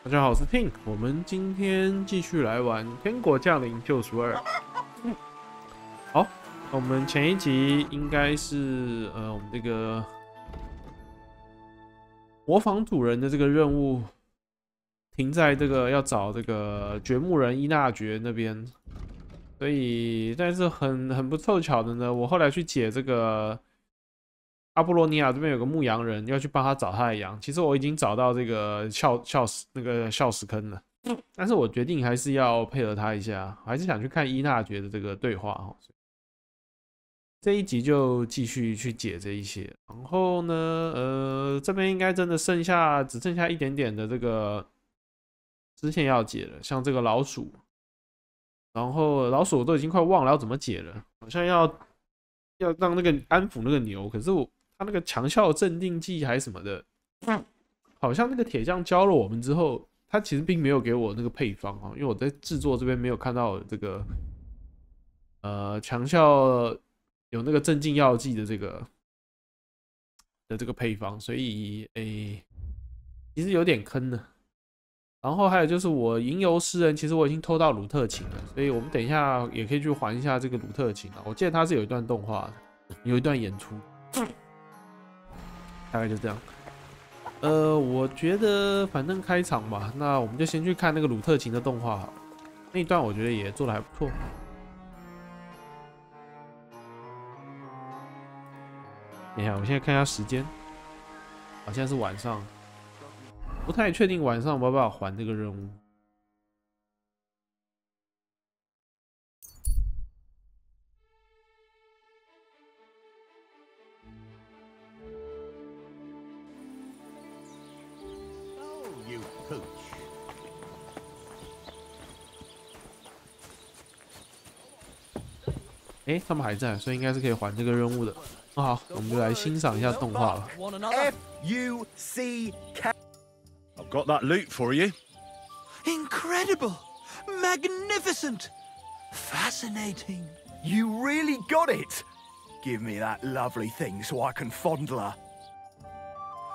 大家好，我是 Ting， 我们今天继续来玩《天国降临救赎2》。好，我们前一集应该是我们这个模仿主人的这个任务停在这个要找这个掘墓人伊纳爵那边，所以但是很不凑巧的呢，我后来去解这个阿波罗尼亚这边有个牧羊人要去帮他找他的羊，其实我已经找到这个笑死坑了，但是我决定还是要配合他一下，还是想去看伊纳爵的这个对话。这一集就继续去解这一些，然后呢，这边应该真的只剩下一点点的这个支线要解了，像这个老鼠，然后老鼠我都已经快忘了要怎么解了，好像要让那个安抚那个牛，可是他那个强效镇定剂还是什么的，好像那个铁匠教了我们之后，他其实并没有给我那个配方啊，因为我在制作这边没有看到这个强效有那个镇静药剂的这个配方，所以其实有点坑的。然后还有就是我吟游诗人，其实我已经偷到鲁特琴了，所以我们等一下也可以去还一下这个鲁特琴啊。我记得它是有一段动画的，有一段演出，大概就这样。我觉得反正开场吧，那我们就先去看那个鲁特琴的动画好了。那一段我觉得也做得还不错。等一下，我现在看一下时间，好像是晚上。不太确定晚上有没有办法还这个任务。他们还在，所以应该是可以还这个任务的。好，我们就来欣赏一下动画吧。I've got that loot for you. Incredible! Magnificent! Fascinating! You really got it! Give me that lovely thing so I can fondle her.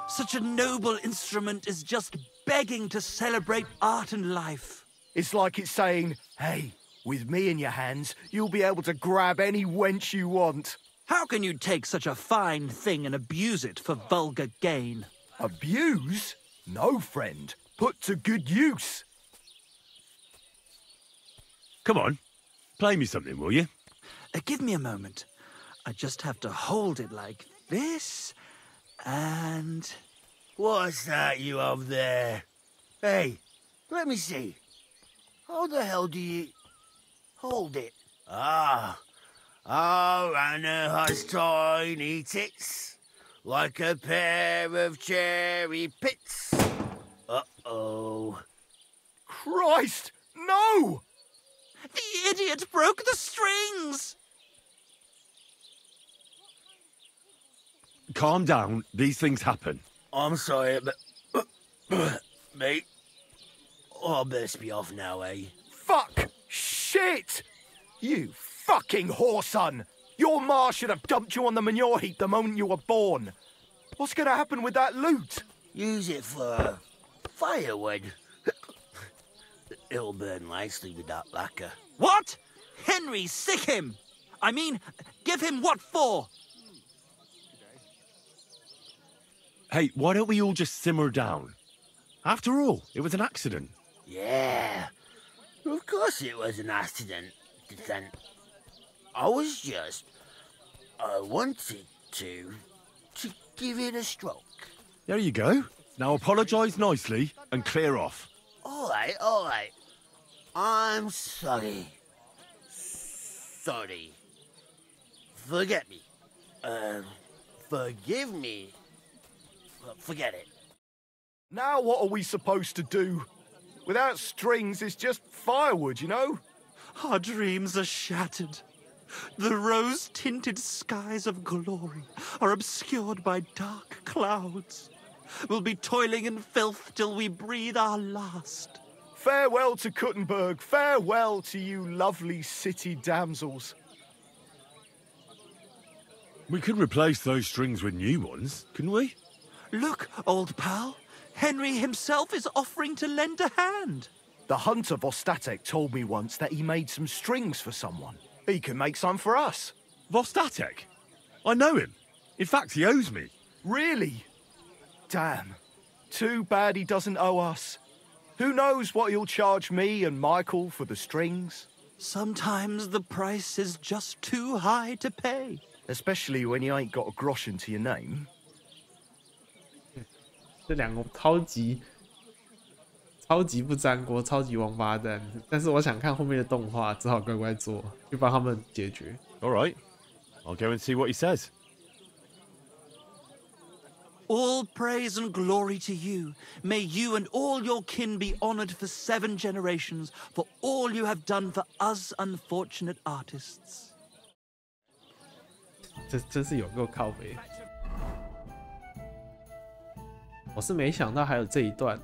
Such a noble instrument is just begging to celebrate art and life. It's like it's saying, hey, with me in your hands, you'll be able to grab any wench you want. How can you take such a fine thing and abuse it for vulgar gain? Abuse? No, friend. Put to good use. Come on, play me something, will you? Give me a moment. I just have to hold it like this, and... What's that you have there? Hey, let me see. How the hell do you... hold it? Oh, Anna has tiny tits, like a pair of cherry pits. Uh-oh. Christ, no! The idiot broke the strings! Calm down, these things happen. I'm sorry, but... mate, I'll best be off now, eh? Fuck! Shit! You fucking whoreson! Your ma should have dumped you on the manure heap the moment you were born. What's gonna happen with that loot? Use it for firewood. It'll burn nicely with that lacquer. What? Henry, sick him! I mean, give him what for? Hey, why don't we all just simmer down? After all, it was an accident. Yeah, of course it was an accident. I wanted to give it a stroke. There you go. Now apologise nicely and clear off. All right. I'm sorry. Sorry. Forget me. Forgive me. Forget it. Now what are we supposed to do? Without strings, it's just firewood, you know? Our dreams are shattered. The rose-tinted skies of glory are obscured by dark clouds. We'll be toiling in filth till we breathe our last. Farewell to Kuttenberg. Farewell to you lovely city damsels. We could replace those strings with new ones, couldn't we? Look, old pal. Henry himself is offering to lend a hand. The hunter Vostatek told me once that he made some strings for someone. He can make some for us. Vostatek? I know him. In fact, he owes me. Really? Damn. Too bad he doesn't owe us. Who knows what he'll charge me and Michael for the strings? Sometimes the price is just too high to pay. Especially when you ain't got a groschen to your name. 这两个超级不沾锅，超级王八蛋。但是我想看后面的动画，只好乖乖做，去帮他们解决。All right. I'll go and see what he says. All praise and glory to you. May you and all your kin be honored for 7 generations for all you have done for us unfortunate artists. 这真是有够靠北。我是没想到还有这一段，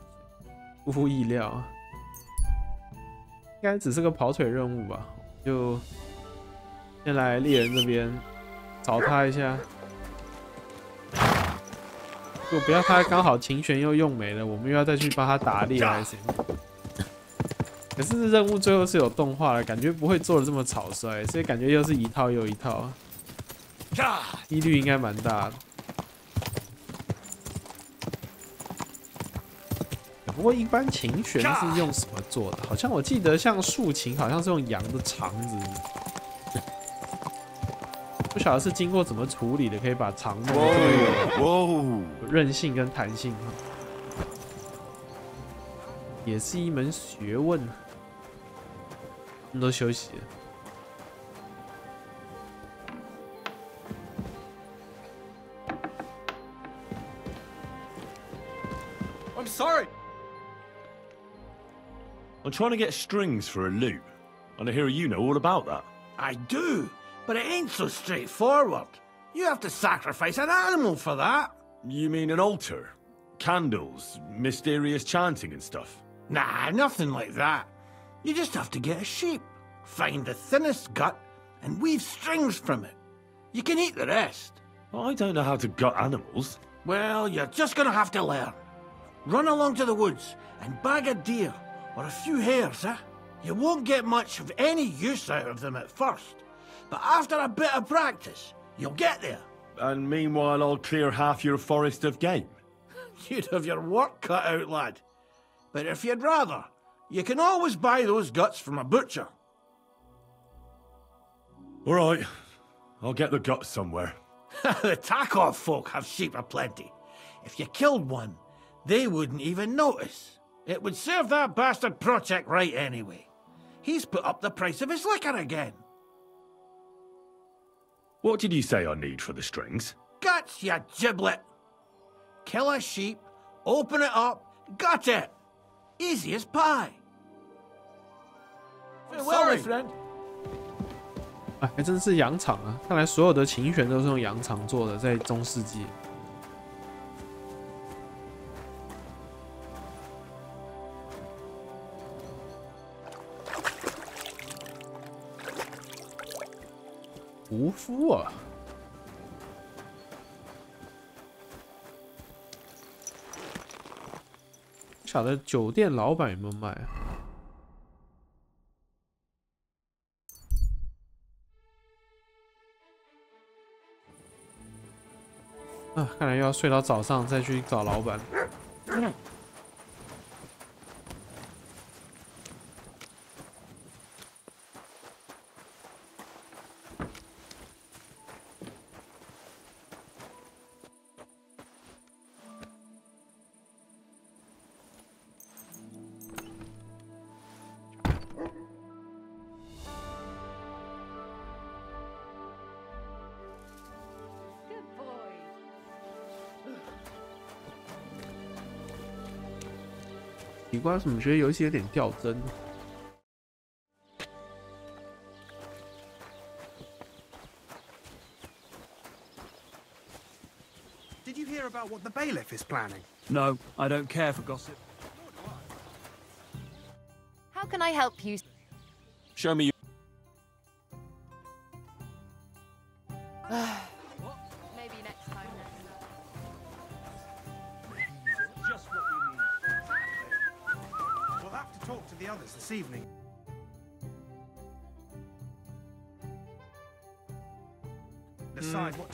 出乎意料。应该只是个跑腿任务吧？就先来猎人这边找他一下。如果不要他刚好琴弦又用没了，我们又要再去帮他打猎还是？可是任务最后是有动画的，感觉不会做的这么草率，所以感觉又是一套又一套，几率应该蛮大的。不过一般琴弦是用什么做的？好像我记得像竖琴好像是用羊的肠子，不晓得是经过怎么处理的，可以把肠弄得这么有韧性跟弹性，也是一门学问。我们都休息了。I'm sorry. I'm trying to get strings for a loop, and I hear you know all about that. I do, but it ain't so straightforward. You have to sacrifice an animal for that. You mean an altar? Candles, mysterious chanting and stuff? Nah, nothing like that. You just have to get a sheep, find the thinnest gut, and weave strings from it. You can eat the rest. I don't know how to gut animals. Well, you're just gonna have to learn. Run along to the woods and bag a deer, or a few hares, eh? You won't get much of any use out of them at first, but after a bit of practice, you'll get there. And meanwhile, I'll clear half your forest of game. You'd have your work cut out, lad. But if you'd rather, you can always buy those guts from a butcher. All right, I'll get the guts somewhere. The Takov folk have sheep aplenty. If you killed one, they wouldn't even notice. It would serve that bastard Prochek right anyway. He's put up the price of his liquor again. What did you say I need for the strings? Guts, you giblet. Kill a sheep, open it up, gut it. Easy as pie. Farewell, my friend. 哎，还真是羊肠啊！看来所有的琴弦都是用羊肠做的，在中世纪。屠夫啊！不晓得酒店老板有没有卖啊？啊，看来又要睡到早上再去找老板。奇怪，怎么觉得游戏有点掉帧？Did you hear about what the bailiff is planning? No, I don't care for gossip. How can I help you? Show me. Maybe next time. Just what we need. talk to the others this evening.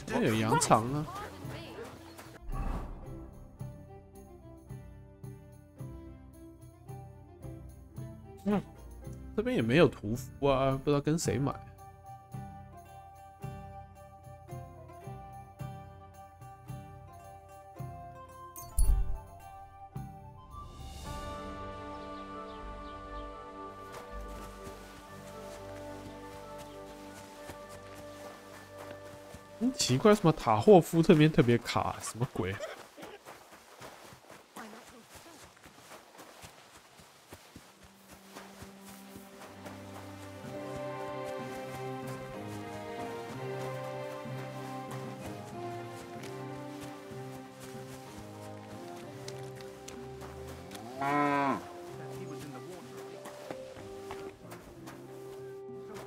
这有羊肠啊。这边也没有屠夫啊，不知道跟谁买。奇怪，什么塔霍夫这边特别卡，什么鬼？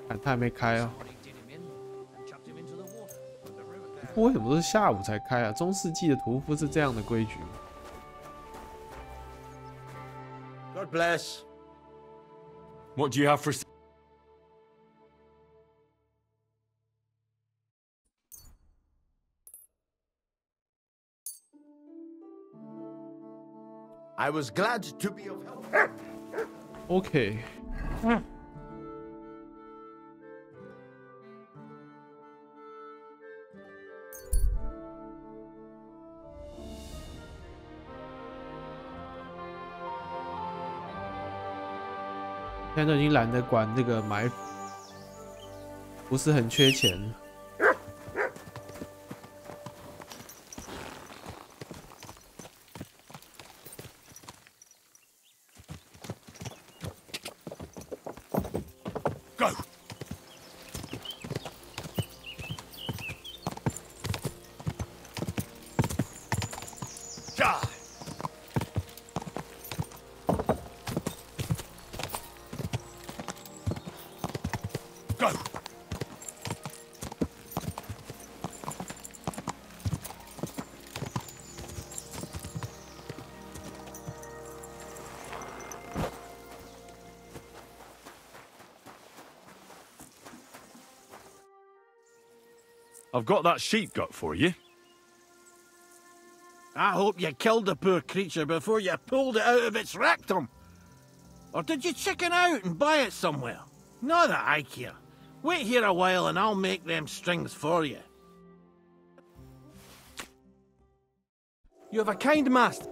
看他还没开啊。为什么都是下午才开啊？中世纪的屠夫是这样的规矩。God bless. What do you have for? I was glad to be of help. OK。现在都已经懒得管这个埋伏，不是很缺钱。Go. Die. Go. I've got that sheep gut for you. I hope you killed the poor creature before you pulled it out of its rectum. Or did you chicken out and buy it somewhere? Not that I care. Wait here a while and I'll make them strings for you. You have a kind master.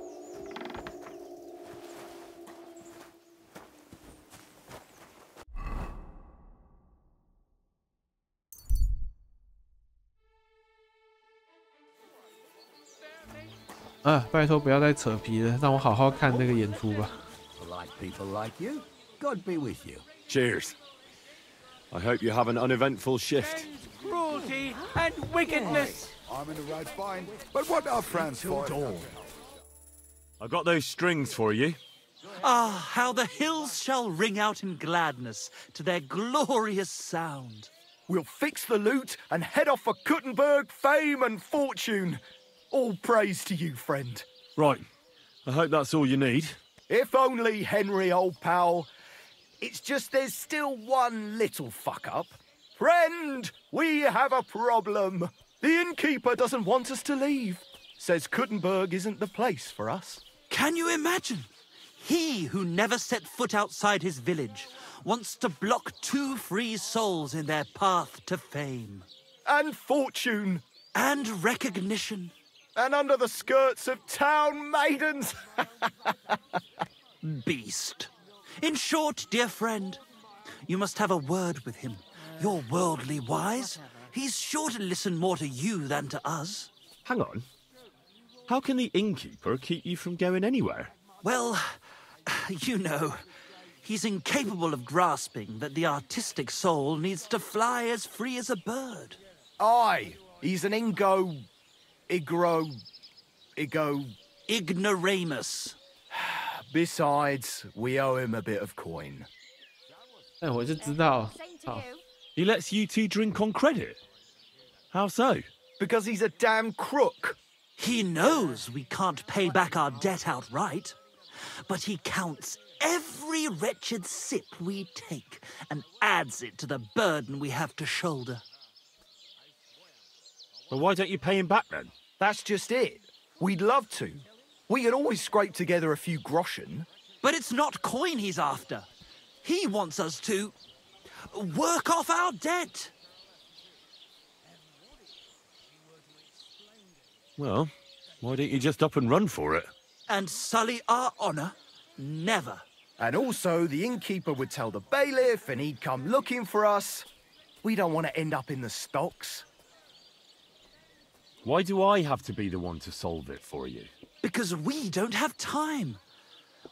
Ah, 拜托不要再扯皮了，让我好好看那个演出吧。 Like people like you, God be with you. Cheers. I hope you have an uneventful shift. Cruelty and wickedness. I'm in the right bind, but what are friends for? I got those strings for you. Ah, how the hills shall ring out in gladness to their glorious sound. We'll fix the loot and head off for Kuttenberg, fame and fortune. All praise to you, friend. Right. I hope that's all you need. If only, Henry, old pal. It's just there's still one little fuck-up. Friend, we have a problem. The innkeeper doesn't want us to leave. Says Kuttenberg isn't the place for us. Can you imagine? He who never set foot outside his village wants to block 2 free souls in their path to fame. And fortune. And recognition. And under the skirts of town maidens. Beast. In short, dear friend, you must have a word with him. You're worldly wise. He's sure to listen more to you than to us. Hang on. How can the innkeeper keep you from going anywhere? Well, you know, he's incapable of grasping that the artistic soul needs to fly as free as a bird. Aye, he's an Ignoramus. Besides, we owe him a bit of coin. 哎，我就知道， Same to 操 you. He lets you two drink on credit. How so? Because he's a damn crook. He knows we can't pay back our debt outright. but he counts every wretched sip we take and adds it to the burden we have to shoulder. Well, why don't you pay him back then? That's just it. We'd love to. We can always scrape together a few groschen. But it's not coin he's after. He wants us to work off our debt. Well, why don't you just up and run for it? And sully our honor? Never. And also, the innkeeper would tell the bailiff and he'd come looking for us. We don't want to end up in the stocks. Why do I have to be the one to solve it for you? Because we don't have time.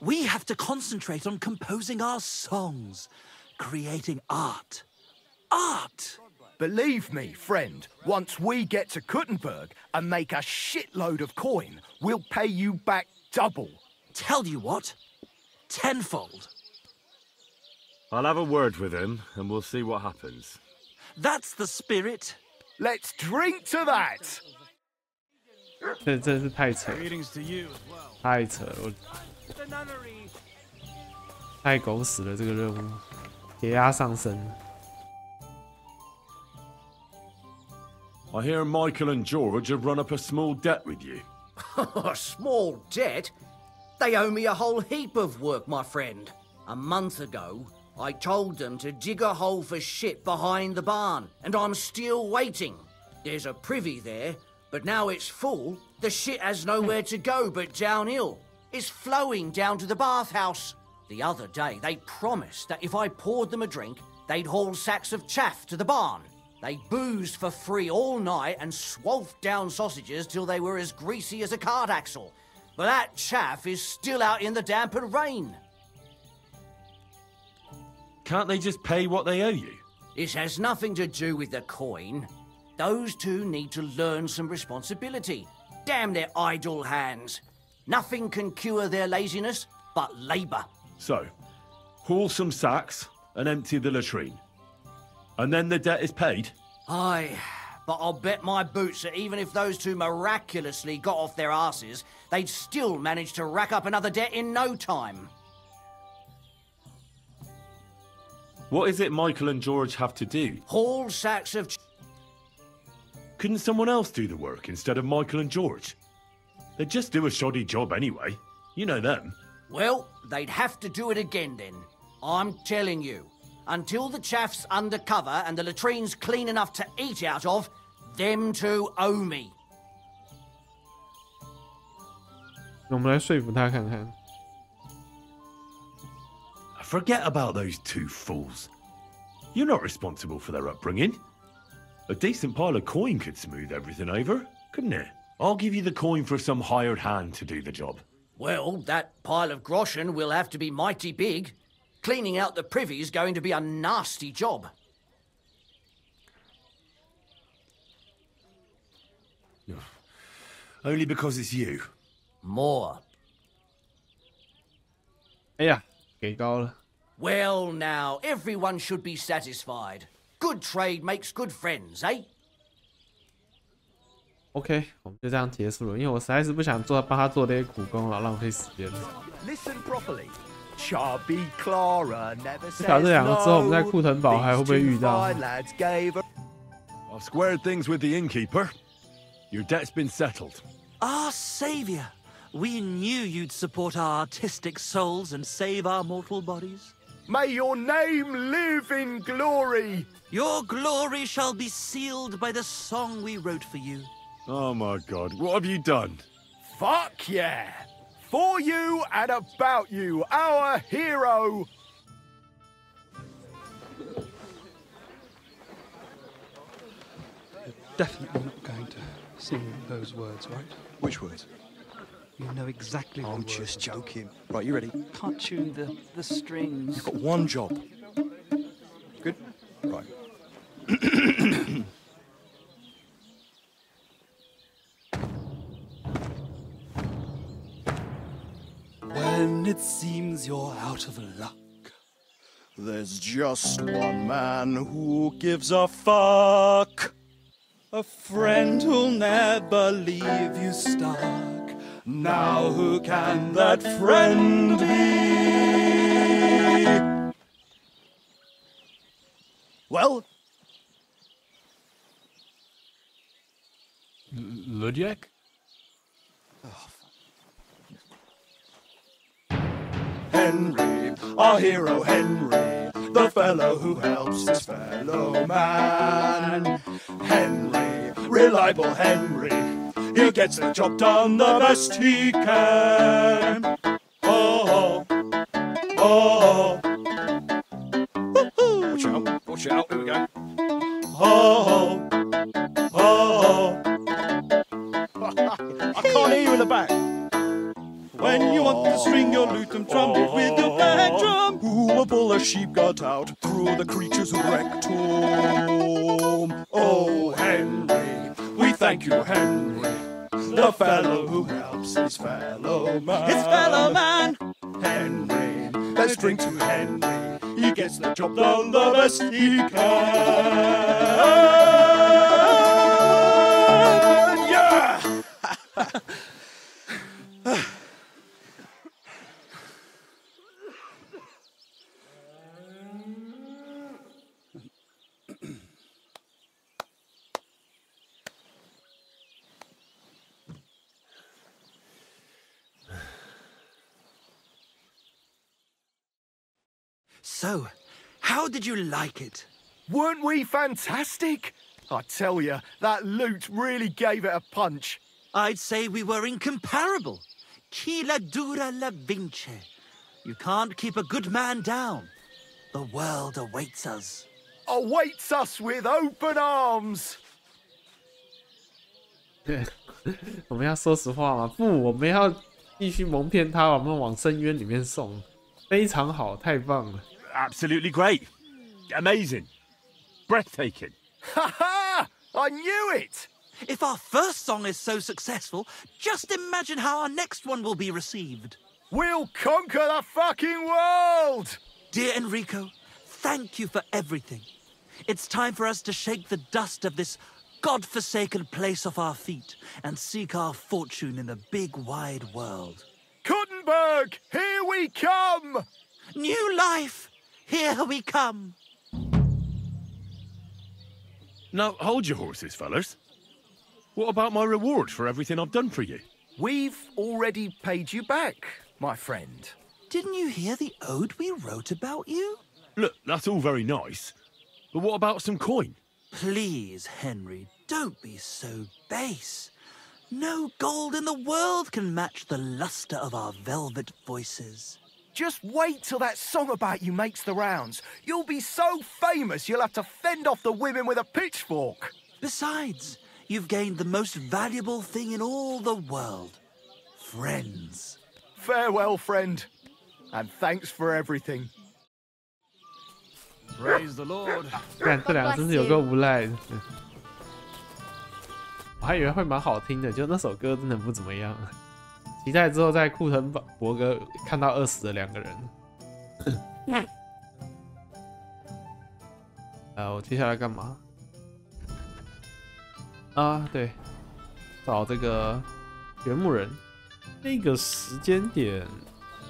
We have to concentrate on composing our songs, creating art. Art! Believe me, friend, once we get to Kuttenberg and make a shitload of coin, we'll pay you back double. Tell you what, tenfold. I'll have a word with him, and we'll see what happens. That's the spirit. Let's drink to that! 这真是太扯， Greetings to you as well. 太扯了，我太狗屎了！这个任务，血压上升。 I hear Michael and George have run up a small debt with you. A small debt? They owe me a whole heap of work, my friend. A month ago, I told them to dig a hole for shit behind the barn, and I'm still waiting. There's a privy there, but now it's full. The shit has nowhere to go but downhill. It's flowing down to the bathhouse. The other day, they promised that if I poured them a drink, they'd haul sacks of chaff to the barn. They boozed for free all night and swolfed down sausages till they were as greasy as a cart axle. But that chaff is still out in the damp and rain. Can't they just pay what they owe you? This has nothing to do with the coin. Those two need to learn some responsibility. Damn their idle hands. Nothing can cure their laziness but labour. So, haul some sacks and empty the latrine. And then the debt is paid? Aye, but I'll bet my boots that even if those two miraculously got off their asses, they'd still manage to rack up another debt in no time. What is it Michael and George have to do? Haul sacks of... Couldn't someone else do the work instead of Michael and George? They'd just do a shoddy job anyway. You know them. Well, they'd have to do it again then. I'm telling you. Until the chaff's undercover and the latrine's clean enough to eat out of, them two owe me. 我们来说服他看看。 Forget about those two fools. You're not responsible for their upbringing. A decent pile of coin could smooth everything over, couldn't it? I'll give you the coin for some hired hand to do the job. Well, that pile of groschen will have to be mighty big. Cleaning out the privy's going to be a nasty job. Only because it's you. More. 哎呀，给高了。 Well, now, everyone should be satisfied. Good trade makes good friends, eh? OK， 我们就这样结束了，因为我实在是不想帮他做这些苦工了，浪费时间。 Listen properly. Chubby Clara never says 打这两个之后，我们在 no. 库腾堡还会不会遇到？ These two fine lads gave her- I've squared things with the innkeeper. Your debt's been settled. Our savior. We knew you'd support our artistic souls and save our mortal bodies. May your name live in glory. Your glory shall be sealed by the song we wrote for you. Oh my god, what have you done? Fuck yeah. For you and about you, our hero. Definitely not going to sing those words, right? Which words? You know exactly what I'm words. just joking. Right, you ready? Can't tune the strings. You've got one job. Good? Right. When it seems you're out of luck, There's just one man who gives a fuck. a friend who'll never leave you stuck, Now who can that friend be? Well? Ludiak? Henry, our hero Henry, the fellow who helps his fellow man. Henry, reliable Henry, he gets the job done the best he can. Oh, oh, oh. Watch out, watch out, here we go. Oh, oh, oh. I can't hear you in the back. When you want to string your lute and trumpet with your bad drum, who will pull a sheep gut out through the creatures who wrecked home? Oh, Henry, we thank you, Henry, the fellow who helps his fellow man. His fellow man! Henry, let's drink to Henry, he gets the job done the best he can. Yeah! So, how did you like it? Weren't we fantastic? I tell you, that loot really gave it a punch. I'd say we were incomparable. Chi la dura la vince. You can't keep a good man down. The world awaits us. Awaits us with open arms. 我们要说实话吗？不，我们要继续蒙骗他，我们往深渊里面送。非常好，太棒了。Absolutely great. Amazing. Breathtaking. Ha ha! I knew it! If our first song is so successful, just imagine how our next one will be received. We'll conquer the fucking world! Dear Enrico, thank you for everything. It's time for us to shake the dust of this God-forsaken place off our feet and seek our fortune in the big wide world. Kuttenberg, here we come! New life, here we come. Now, hold your horses, fellas. What about my reward for everything I've done for you? We've already paid you back, my friend. Didn't you hear the ode we wrote about you? Look, that's all very nice. But what about some coin? Please, Henry, don't be so base. No gold in the world can match the luster of our velvet voices. Just wait till that song about you makes the rounds. You'll be so famous you'll have to fend off the women with a pitchfork. Besides, you've gained the most valuable thing in all the world. Friends. Farewell, friend. And thanks for everything. Praise the Lord. 看这两个真是有够无赖的。我还以为会蛮好听的，就那首歌真的不怎么样。期待之后在库腾伯格看到饿死的两个人。我接下来干嘛？啊，对，找这个掘墓人。那个时间点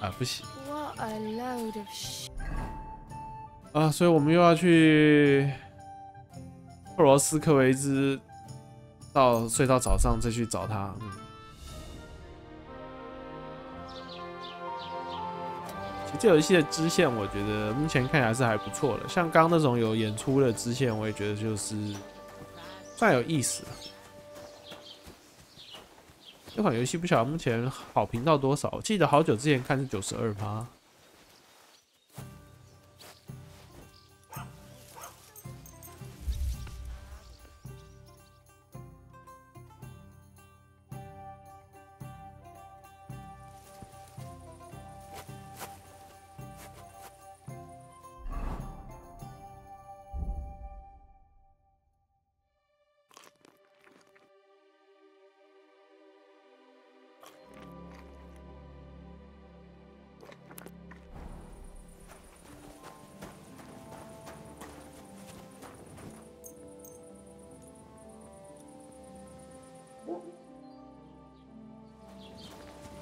啊，不行。What a load of shit. 啊，所以我们又要去霍罗斯克维兹，睡到早上再去找他。其实这游戏的支线，我觉得目前看起来是还不错的。像刚刚那种有演出的支线，我也觉得就是算有意思了。这款游戏不晓得目前好评到多少，我记得好久之前看是92%。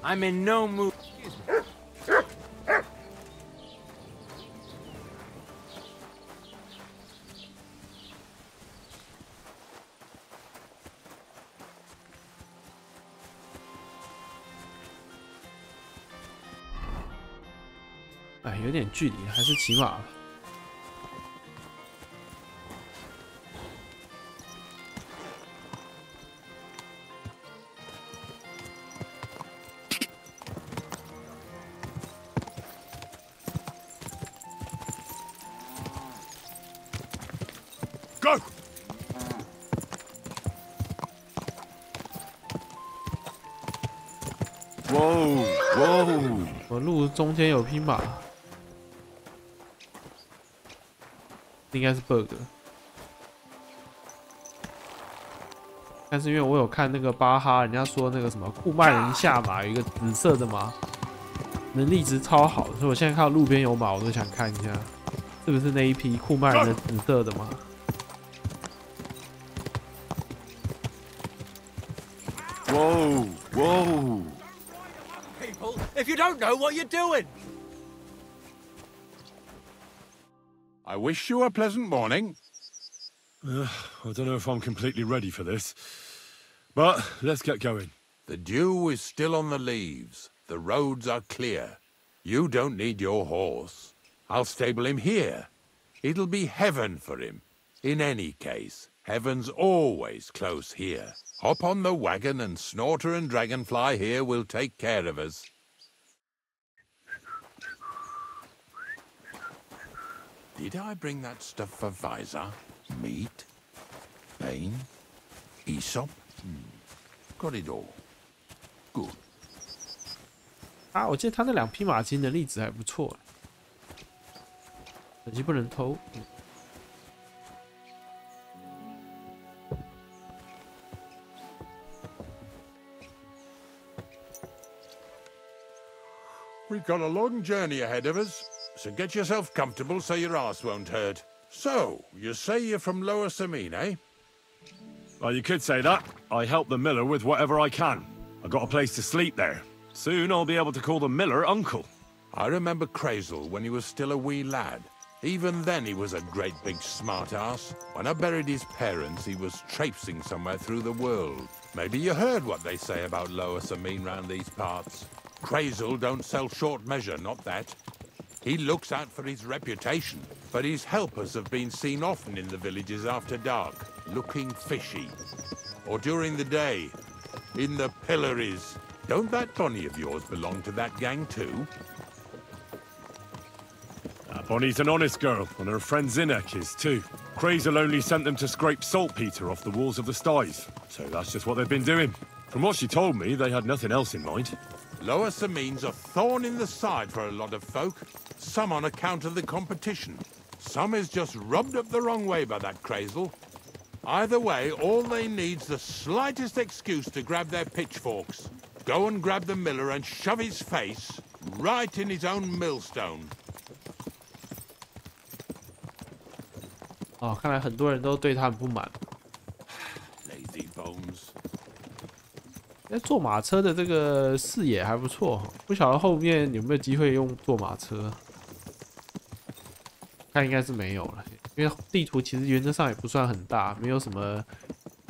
I'm in no mood. 哎，有点距离，还是骑马吧。Go! 我路中间有匹马，应该是 bug。但是因为我有看那个巴哈，人家说那个什么库曼人下马有一个紫色的马，能力值超好，所以我现在看到路边有马，我都想看一下，是不是那一匹库曼人的紫色的马。 Whoa! Whoa! People, if you don't know what you're doing. I wish you a pleasant morning. I don't know if I'm completely ready for this, but let's get going. The dew is still on the leaves. The roads are clear. You don't need your horse. I'll stable him here. It'll be heaven for him. In any case, heaven's always close here. Hop on the wagon and Snorter and Dragonfly here will take care of us. Did I bring that stuff for Visor? Meat? Bane? Aesop? Got it all. Good. 啊，我记得他那2匹马其实能力值还不错，可惜不能偷。We've got a long journey ahead of us, so get yourself comfortable so your arse won't hurt. So, you say you're from Lower Samine, eh? Well, you could say that. I help the miller with whatever I can. I got a place to sleep there. Soon I'll be able to call the miller uncle. I remember Crazel when he was still a wee lad. Even then he was a great big smart-ass. When I buried his parents, he was traipsing somewhere through the world. Maybe you heard what they say about Lower Samine round these parts. Crazel don't sell short measure, not that. He looks out for his reputation, but his helpers have been seen often in the villages after dark, looking fishy. Or during the day, in the pillories. Don't that Bonnie of yours belong to that gang too? Bonnie's an honest girl, and her friend Zinnek is too. Crazel only sent them to scrape saltpeter off the walls of the sties, so that's just what they've been doing. From what she told me, they had nothing else in mind. Lower Samine's a thorn in the side for a lot of folk. Some on account of the competition. Some is just rubbed up the wrong way by that Crazel. Either way, all they need's the slightest excuse to grab their pitchforks. Go and grab the miller and shove his face right in his own millstone. 哦，看来很多人都对他们不满。Lazy bones. 那坐马车的这个视野还不错，不晓得后面有没有机会用坐马车？看应该是没有了，因为地图其实原则上也不算很大，没有什么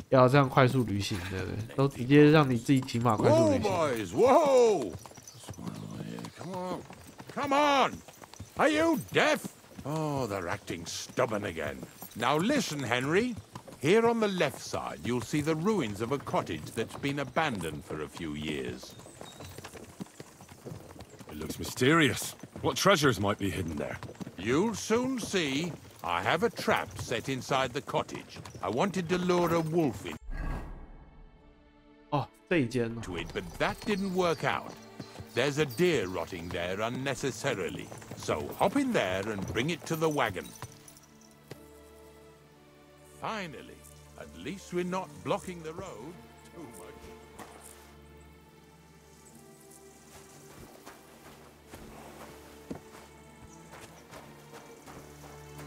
要这样快速旅行的，都直接让你自己骑马快速旅行。Whoa, boys! Whoa! Come on! Come on! Are you deaf? Oh, they're acting stubborn again. Now listen, Henry. Here on the left side, you'll see the ruins of a cottage that's been abandoned for a few years. It looks mysterious. What treasures might be hidden there? You'll soon see. I have a trap set inside the cottage. I wanted to lure a wolf in. 哦，这一间哦。 To it, but that didn't work out. There's a deer rotting there unnecessarily. So hop in there and bring it to the wagon. Finally, at least we're not blocking the road too much.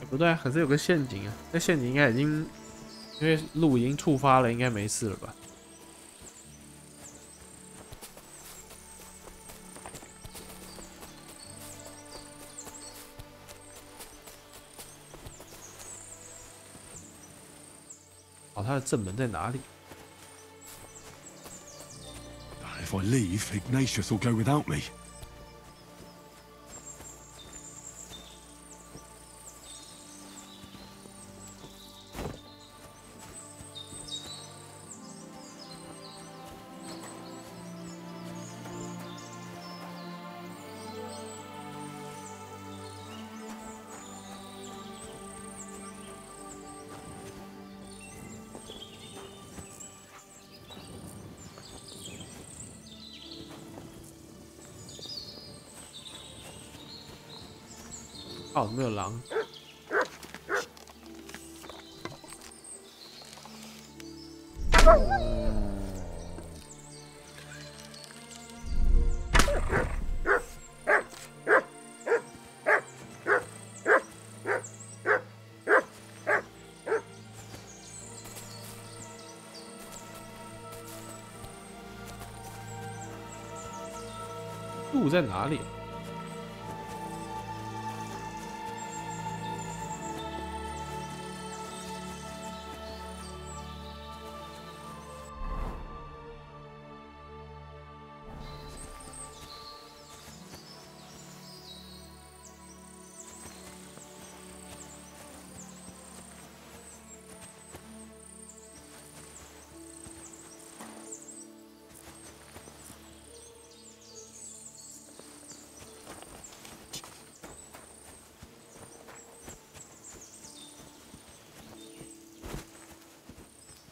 不对，可是有个陷阱啊！那陷阱应该已经，因为路已经触发了，应该没事了吧？哦，他的正门在哪里？ If I leave, Ignatius will go without me. 哦，没有狼。路在哪里？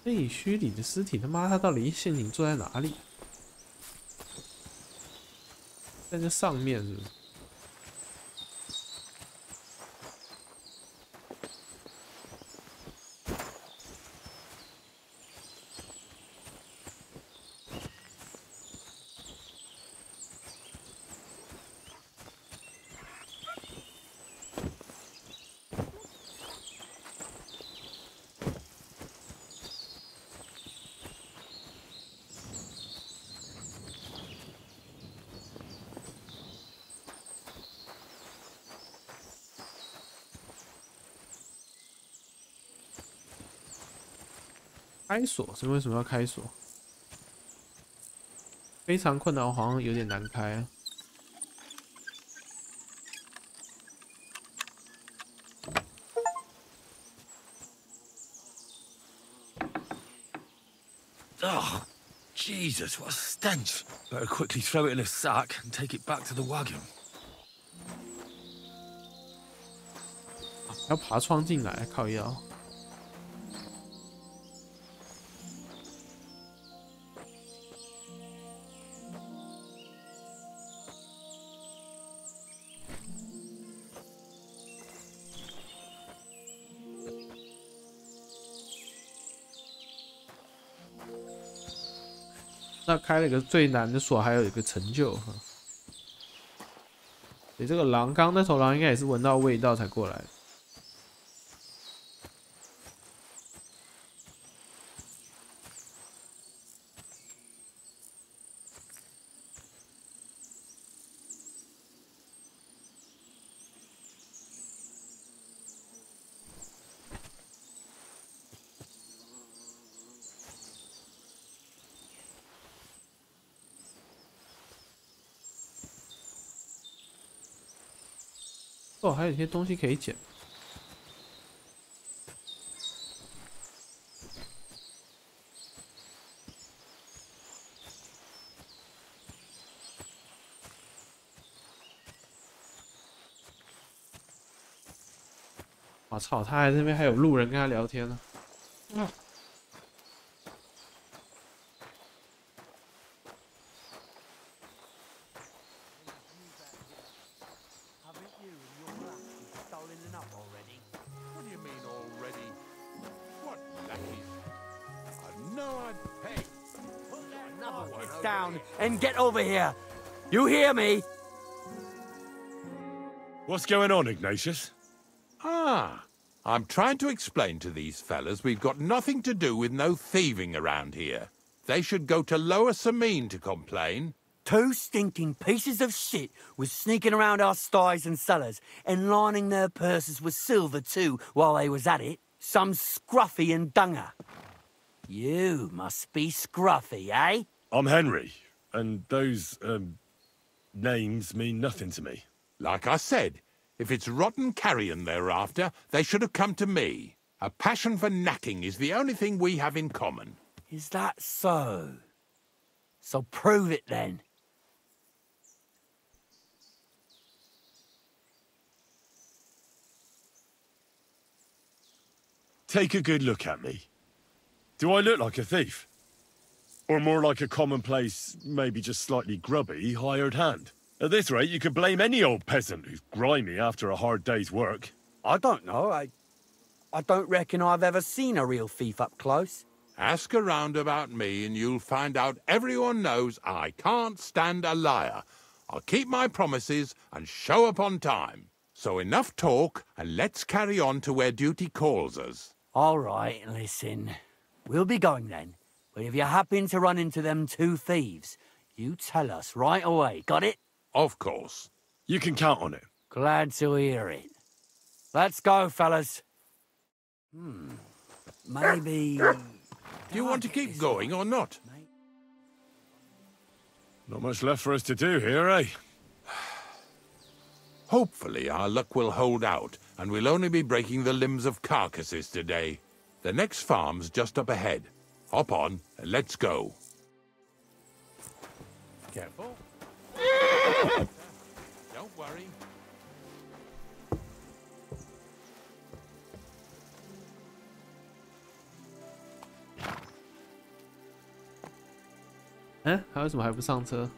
废墟里的尸体，他妈他到底陷阱坐在哪里？在这上面是不是？开锁是为什么要开锁？非常困难，好像有点难开啊。Oh, Jesus, what a stench. Better quickly throw it in a sack and take it back to the wagon. 要爬窗进来，靠腰。 那开了一个最难的锁，还有一个成就哈。所以这个狼，刚刚那头狼应该也是闻到味道才过来。哦，还有一些东西可以捡。我操，他还那边还有路人跟他聊天呢。Down and get over here. You hear me? What's going on, Ignatius? Ah, I'm trying to explain to these fellas we've got nothing to do with no thieving around here. They should go to Lower Samine to complain. 2 stinking pieces of shit was sneaking around our sties and cellars and lining their purses with silver too while they was at it. Some scruffy and dunger. You must be Scruffy, eh? I'm Henry, and those, names mean nothing to me. Like I said, if it's rotten carrion they're after, they should have come to me. A passion for knacking is the only thing we have in common. Is that so? So prove it then. Take a good look at me. Do I look like a thief? Or more like a commonplace, maybe just slightly grubby, hired hand? At this rate, you could blame any old peasant who's grimy after a hard day's work. I don't know. I don't reckon I've ever seen a real thief up close. Ask around about me and you'll find out everyone knows I can't stand a liar. I'll keep my promises and show up on time. So enough talk and let's carry on to where duty calls us. All right, listen. We'll be going then. But if you happen to run into them two thieves, you tell us right away, got it? Of course. You can count on it. Glad to hear it. Let's go, fellas. Maybe... Do you want to keep going or not? Not much left for us to do here, eh? Hopefully our luck will hold out, and we'll only be breaking the limbs of carcasses today. The next farm's just up ahead. Hop on, and let's go. Careful. Don't worry.还有什么还不上车？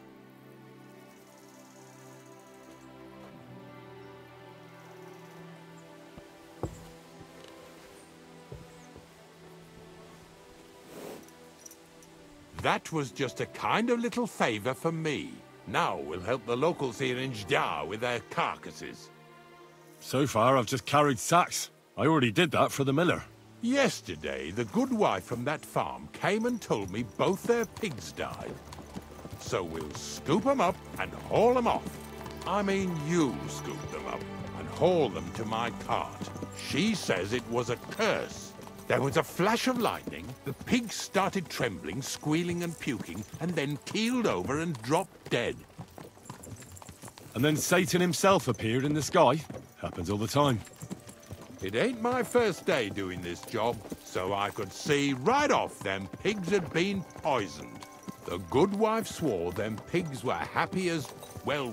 That was just a kind of little favor for me. Now we'll help the locals here in Jdar with their carcasses. So far, I've just carried sacks. I already did that for the miller. Yesterday, the good wife from that farm came and told me both their pigs died. So we'll scoop them up and haul them off. I mean, you scoop them up and haul them to my cart. She says it was a curse. There was a flash of lightning, the pigs started trembling, squealing and puking, and then keeled over and dropped dead. And then Satan himself appeared in the sky. Happens all the time. It ain't my first day doing this job, so I could see right off them pigs had been poisoned. The good wife swore them pigs were happy as, well,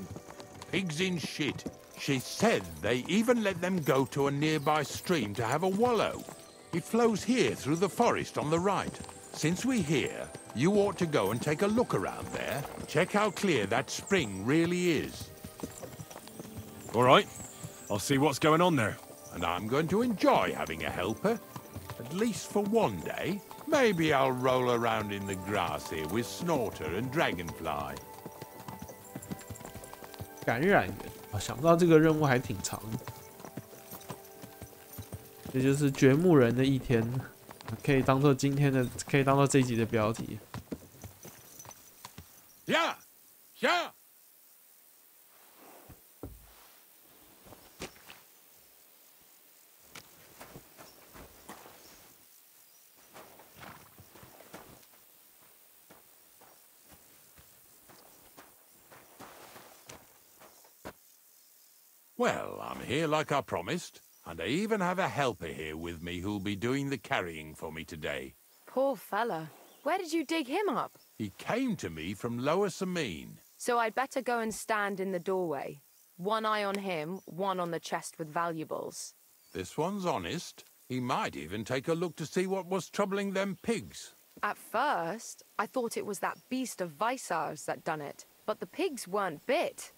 pigs in shit. She said they even let them go to a nearby stream to have a wallow. It flows here through the forest on the right. Since we're here, you ought to go and take a look around there. Check how clear that spring really is. All right. I'll see what's going on there. And I'm going to enjoy having a helper. At least for one day. Maybe I'll roll around in the grass here with Snorter and Dragonfly. 感染源啊，想不到这个任务还挺长的。这就是掘墓人的一天，可以当做今天的，可以当做这一集的标题。Yeah, yeah. Well, I'm here like I promised, and I even have a helper here with me who'll be doing the carrying for me today. Poor fella. Where did you dig him up? He came to me from Lower Samine. So I'd better go and stand in the doorway. One eye on him, one on the chest with valuables. This one's honest. He might even take a look to see what was troubling them pigs. At first, I thought it was that beast of Visar's that done it, but the pigs weren't bit.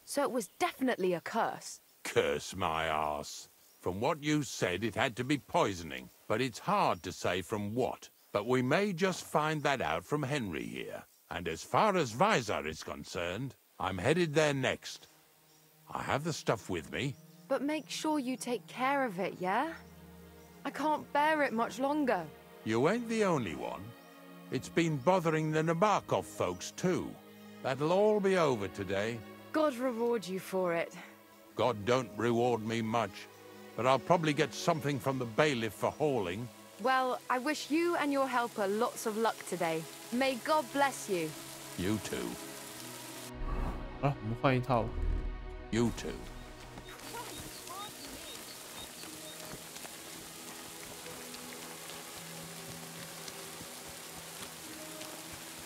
So it was definitely a curse. Curse my arse. From what you said, it had to be poisoning, but it's hard to say from what. But we may just find that out from Henry here. And as far as Visar is concerned, I'm headed there next. I have the stuff with me. But make sure you take care of it, yeah? I can't bear it much longer. You ain't the only one. It's been bothering the Nabokov folks too. That'll all be over today. God reward you for it. God don't reward me much, but I'll probably get something from the bailiff for hauling. Well, I wish you and your helper lots of luck today. May God bless you. You too. 好了，我们换一套。You too.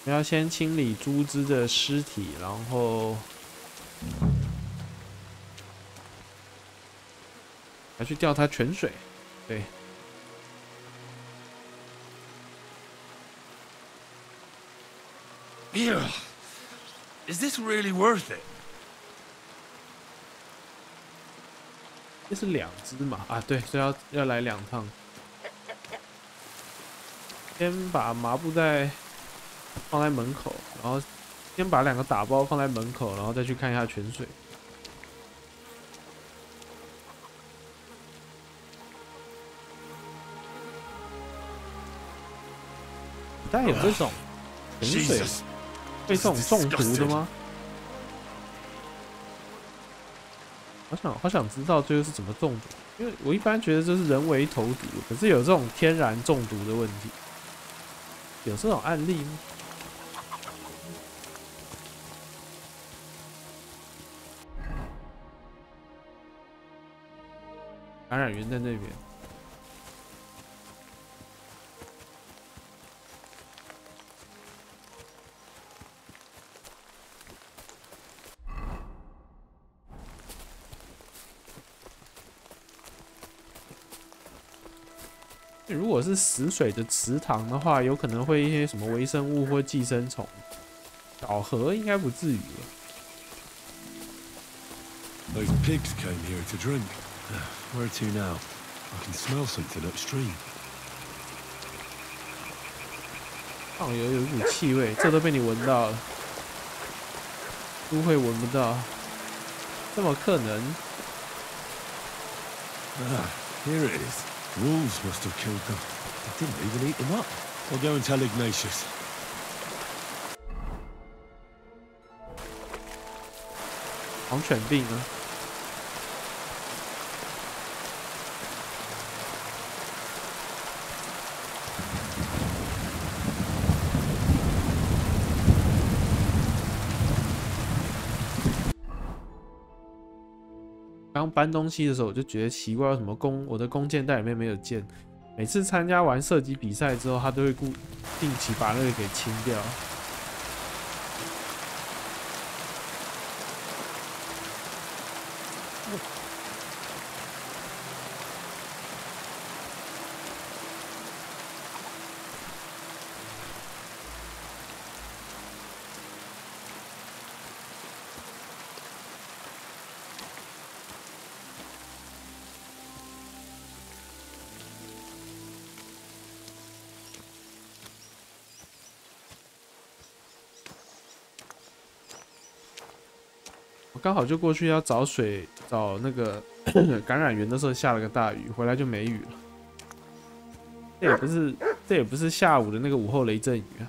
我要先清理猪只的尸体，然后还去吊它泉水。对。 Yeah. Is this really worth it? 这是2只嘛？啊，对，所以要来2趟。先把麻布袋放在门口，然后先把2个打包放在门口，然后再去看一下泉水。但有这种泉水会这种中毒的吗？好想知道最后是怎么中毒，因为我一般觉得这是人为投毒，可是有这种天然中毒的问题，有这种案例吗？感染源在那边。 如果是死水的池塘的话，有可能会一些什么微生物或寄生虫。小河应该不至于了。Those pigs came here to drink. Where to now? I can smell something upstream. 上游有一股气味，这都被你闻到了。猪会闻不到，这么可能？ Here it is. Wolves must have killed them. They didn't even eat them up. I'll go and tell Ignatius. 狂犬病啊！刚搬东西的时候，我就觉得奇怪，为什么我的弓箭袋里面没有箭？每次参加完射击比赛之后，他都会定期把那个给清掉。我刚好就过去要找水，找那个感染源的时候下了个大雨，回来就没雨了。这也不是下午的那个午后雷阵雨啊。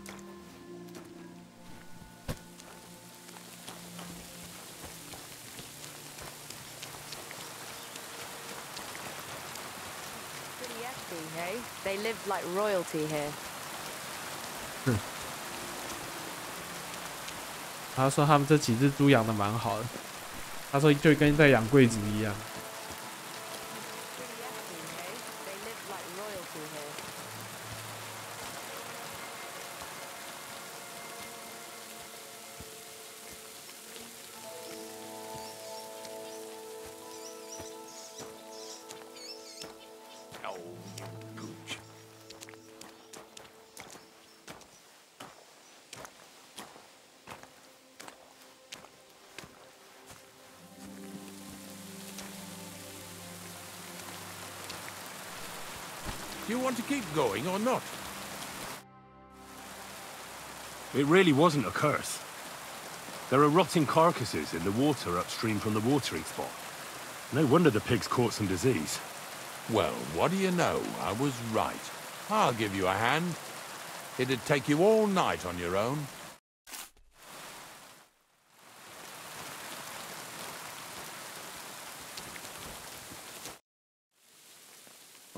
They lived like royalty here. 他说他们这几只猪养的蛮好的，他说就跟在养贵族一样。Do you want to keep going or not? It really wasn't a curse. There are rotting carcasses in the water upstream from the watering spot. No wonder the pigs caught some disease. Well, what do you know? I was right. I'll give you a hand. It'd take you all night on your own.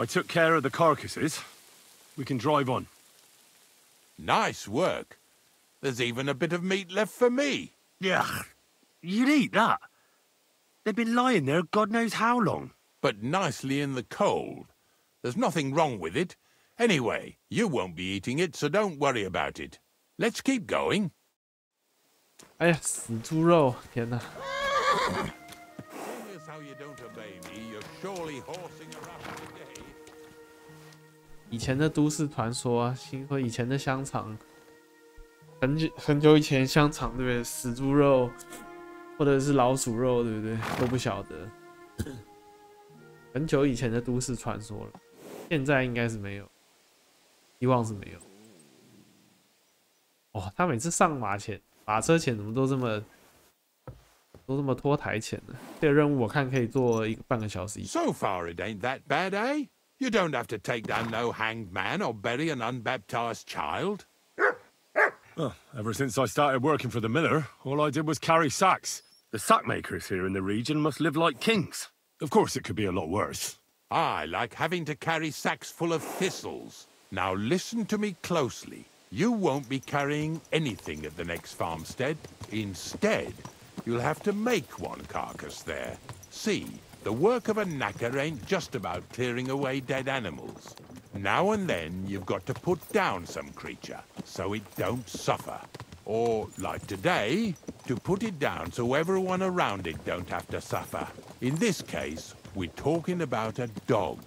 I took care of the carcasses. We can drive on. Nice work. There's even a bit of meat left for me. Yeah, you'd eat that. They've been lying there God knows how long. But nicely in the cold. There's nothing wrong with it. Anyway, you won't be eating it, so don't worry about it. Let's keep going. 哎呀，死猪肉！天哪！ Seeing as how you don't obey me, you're surely horsing around today. 以前的都市传说啊，或以前的香肠，很久以前香肠对不对？死猪肉或者是老鼠肉对不对？都不晓得。很久以前的都市传说了，现在应该是没有，希望是没有。哦，他每次上马车前怎么都这么拖台前呢？这个任务我看可以做半个小时以上。 So far, it ain't that bad, eh? You don't have to take down no hanged man or bury an unbaptized child. Well, ever since I started working for the miller, all I did was carry sacks. The sack makers here in the region must live like kings. Of course, it could be a lot worse. I like having to carry sacks full of thistles. Now listen to me closely. You won't be carrying anything at the next farmstead. Instead, you'll have to make one carcass there. See, the work of a knacker ain't just about clearing away dead animals. Now and then, you've got to put down some creature, so it don't suffer. Or, like today, to put it down so everyone around it don't have to suffer. In this case, we're talking about a dog.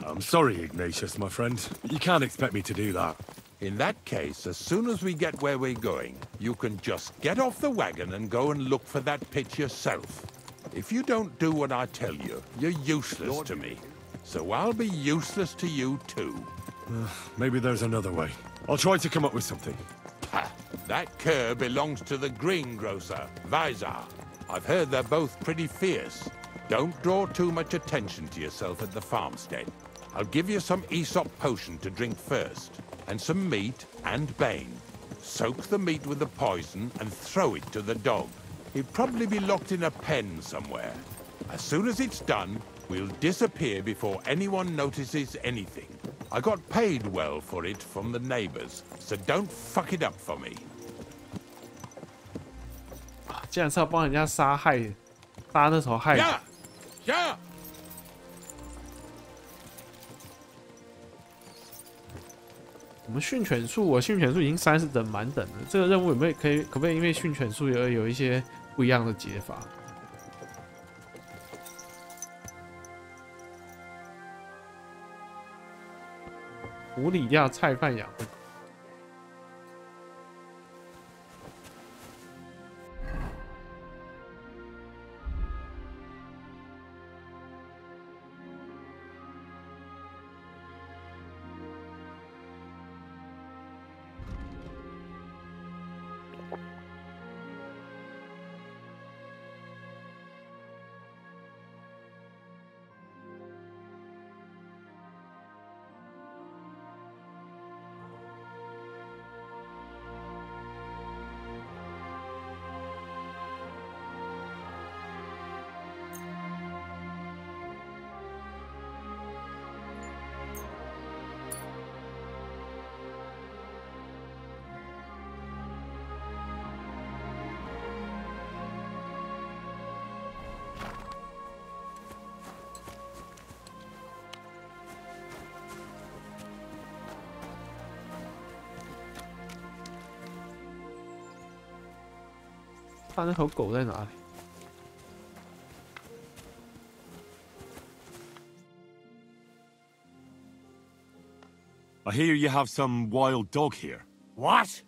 I'm sorry, Ignatius, my friend. You can't expect me to do that. In that case, as soon as we get where we're going, you can just get off the wagon and go and look for that pitch yourself. If you don't do what I tell you, you're useless to me. So I'll be useless to you too. Maybe there's another way. I'll try to come up with something. Ha! That cur belongs to the greengrocer, Vizar. I've heard they're both pretty fierce. Don't draw too much attention to yourself at the farmstead. I'll give you some Aesop potion to drink first, and some meat and bane. Soak the meat with the poison and throw it to the dog. He'll probably be locked in a pen somewhere. As soon as it's done, we'll disappear before anyone notices anything. I got paid well for it from the neighbors, so don't fuck it up for me. 竟然是要帮人家杀那头害人。Yeah. 我们训犬术，我训犬术已经30等满等了。这个任务可不可以因为训犬术而有一些不一样的解法？狐狸要菜饭养的。他那头狗在哪里？ I hear you have some wild dog here. What?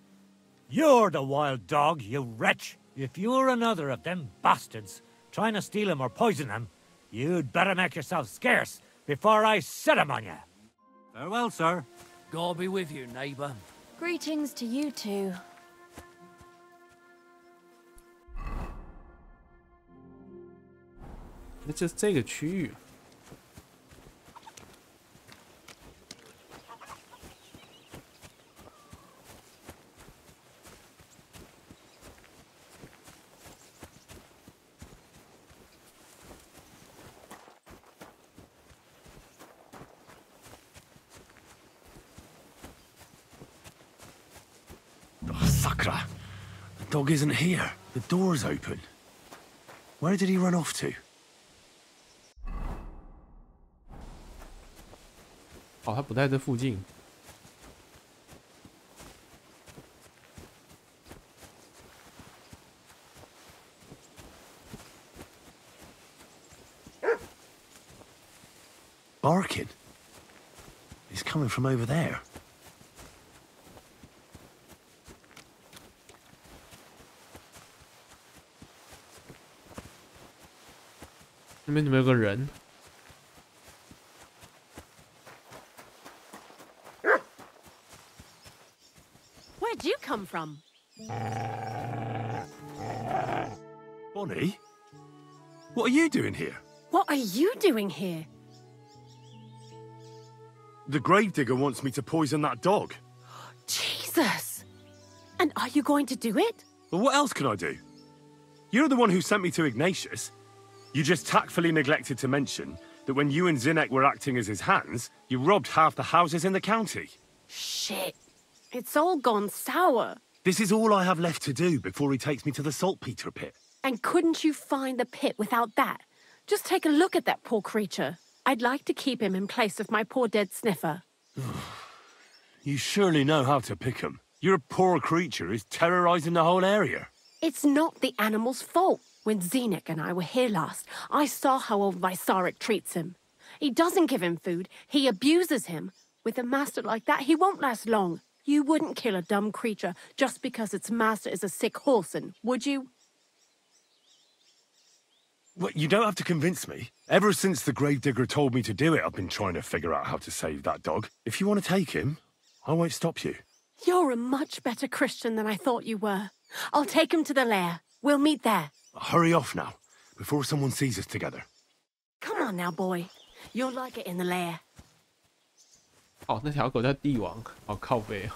You're the wild dog, you wretch. If you're another of them bastards trying to steal him or poison him, you'd better make yourself scarce before I set him on you. Farewell, sir. God be with you, neighbor. Greetings to you too. 那就是这个区域。Sakra! The dog isn't here. The door's open. Where did he run off to? 哦，他不在这附近。Barking. He's coming from over there. 那边怎么有个人？ Where'd you come from? Bonnie? What are you doing here? What are you doing here? The gravedigger wants me to poison that dog. Jesus! And are you going to do it? Well, what else can I do? You're the one who sent me to Ignatius. You just tactfully neglected to mention that when you and Zinnek were acting as his hands, you robbed half the houses in the county. Shit. It's all gone sour. This is all I have left to do before he takes me to the saltpeter pit. And couldn't you find the pit without that? Just take a look at that poor creature. I'd like to keep him in place of my poor dead sniffer. You surely know how to pick him. Your poor creature is terrorizing the whole area. It's not the animal's fault. When Zinnek and I were here last, I saw how old Vysarik treats him. He doesn't give him food, he abuses him. With a master like that, he won't last long. You wouldn't kill a dumb creature just because its master is a sick horseman, would you? Well, you don't have to convince me. Ever since the gravedigger told me to do it, I've been trying to figure out how to save that dog. If you want to take him, I won't stop you. You're a much better Christian than I thought you were. I'll take him to the lair. We'll meet there. Hurry off now, before someone sees us together. Come on now, boy. You'll like it in the lair. 哦，那条狗叫帝王，好靠背啊！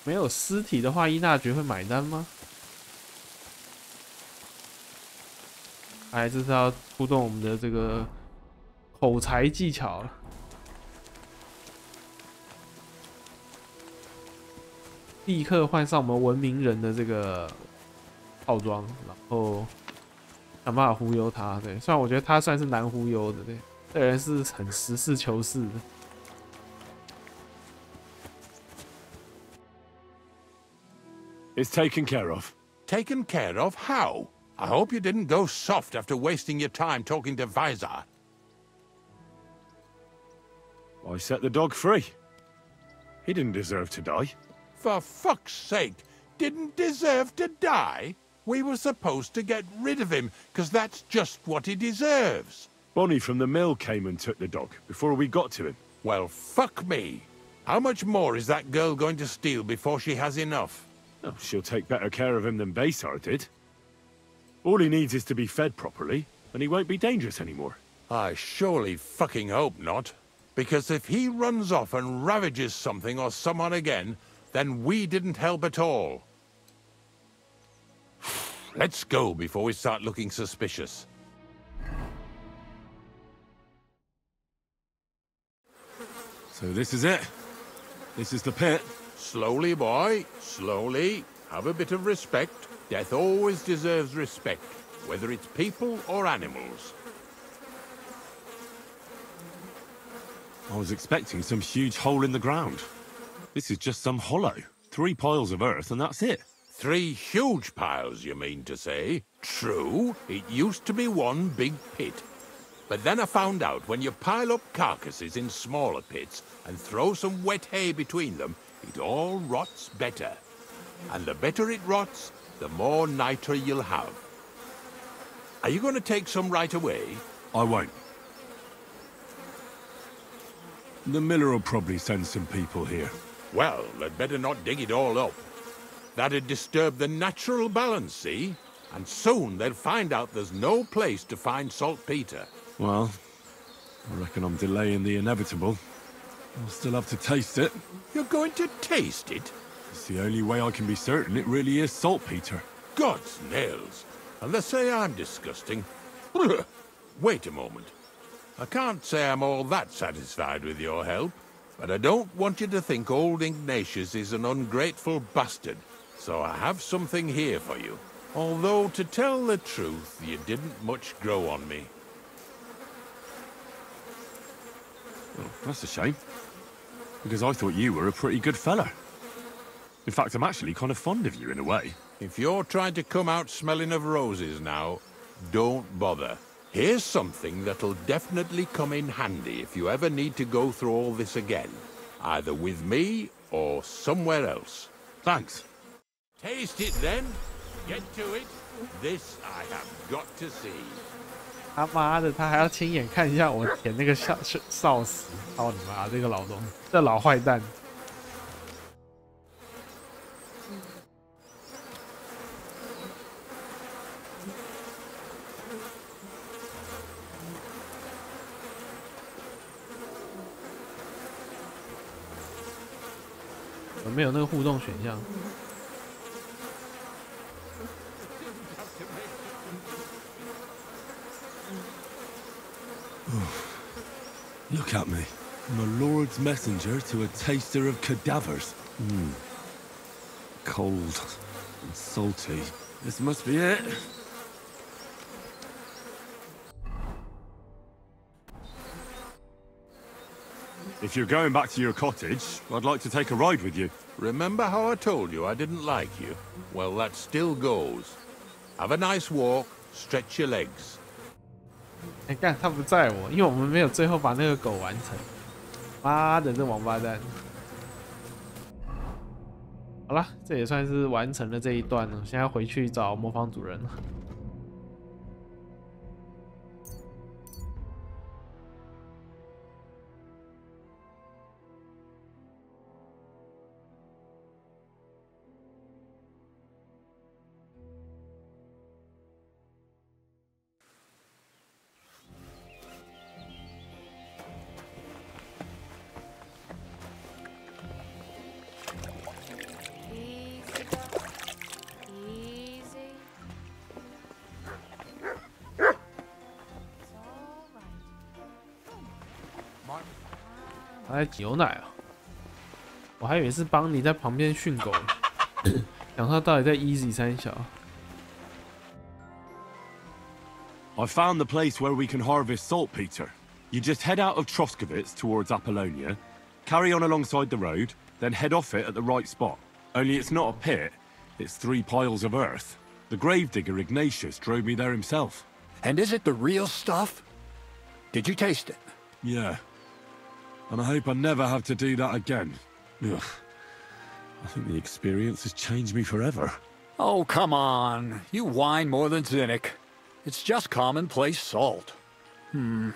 没有尸体的话，伊纳爵会买单吗？哎，这是要出动我们的这个口才技巧了。立刻换上我们文明人的这个套装，然后想办法忽悠他。对，虽然我觉得他算是难忽悠的，对，这人是很实事求是的。 It's taken care of. Taken care of? How? I hope you didn't go soft after wasting your time talking to Visor. I set the dog free. He didn't deserve to die. For fuck's sake, didn't deserve to die? We were supposed to get rid of him, because that's just what he deserves. Bonnie from the mill came and took the dog before we got to him. Well, fuck me. How much more is that girl going to steal before she has enough? Oh, she'll take better care of him than Baysar did. All he needs is to be fed properly, and he won't be dangerous anymore. I surely fucking hope not. Because if he runs off and ravages something or someone again, then we didn't help at all. Let's go before we start looking suspicious. So this is it. This is the pit. Slowly, boy. Slowly. Have a bit of respect. Death always deserves respect, whether it's people or animals. I was expecting some huge hole in the ground. This is just some hollow. 3 piles of earth and that's it. 3 huge piles, you mean to say? True, it used to be one big pit. But then I found out when you pile up carcasses in smaller pits and throw some wet hay between them, it all rots better. And the better it rots, the more niter you'll have. Are you going to take some right away? I won't. The miller will probably send some people here. Well, they'd better not dig it all up. That'd disturb the natural balance, see? And soon they'll find out there's no place to find saltpeter. Well, I reckon I'm delaying the inevitable. I'll still have to taste it. You're going to taste it? It's the only way I can be certain it really is saltpeter. God's nails. And they say I'm disgusting. Wait a moment. I can't say I'm all that satisfied with your help. But I don't want you to think old Ignatius is an ungrateful bastard, so I have something here for you. Although, to tell the truth, you didn't much grow on me. Oh, that's a shame. Because I thought you were a pretty good fella. In fact, I'm actually kind of fond of you in a way. If you're trying to come out smelling of roses now, don't bother. Here's something that'll definitely come in handy if you ever need to go through all this again. Either with me or somewhere else. Thanks. Taste it then. Get to it. This I have got to see. 他妈的，他还要亲眼看一下我舔那个少死！操你妈，这个老东，这老坏蛋！有没有那个互动选项？ Look at me. I'm a lord's messenger to a taster of cadavers. Cold and salty. This must be it. If you're going back to your cottage, I'd like to take a ride with you. Remember how I told you I didn't like you? Well, that still goes. Have a nice walk, stretch your legs. 哎，干，他不载我，因为我们没有最后把那个狗完成。妈的，这王八蛋！好了，这也算是完成了这一段了。现在回去找模仿主人了。他在挤牛奶啊！我还以为是帮你在旁边训狗，想他到底在 easy 三小。I found the place where we can harvest saltpeter. You just head out of Troskovitz towards Apollonia, carry on alongside the road, then head off it at the right spot. Only it's not a pit, it's 3 piles of earth. The gravedigger Ignatius drove me there himself. And is it the real stuff? Did you taste it? Yeah. And I hope I never have to do that again. Ugh. I think the experience has changed me forever. Oh, come on. You whine more than Zinnik. It's just commonplace salt. I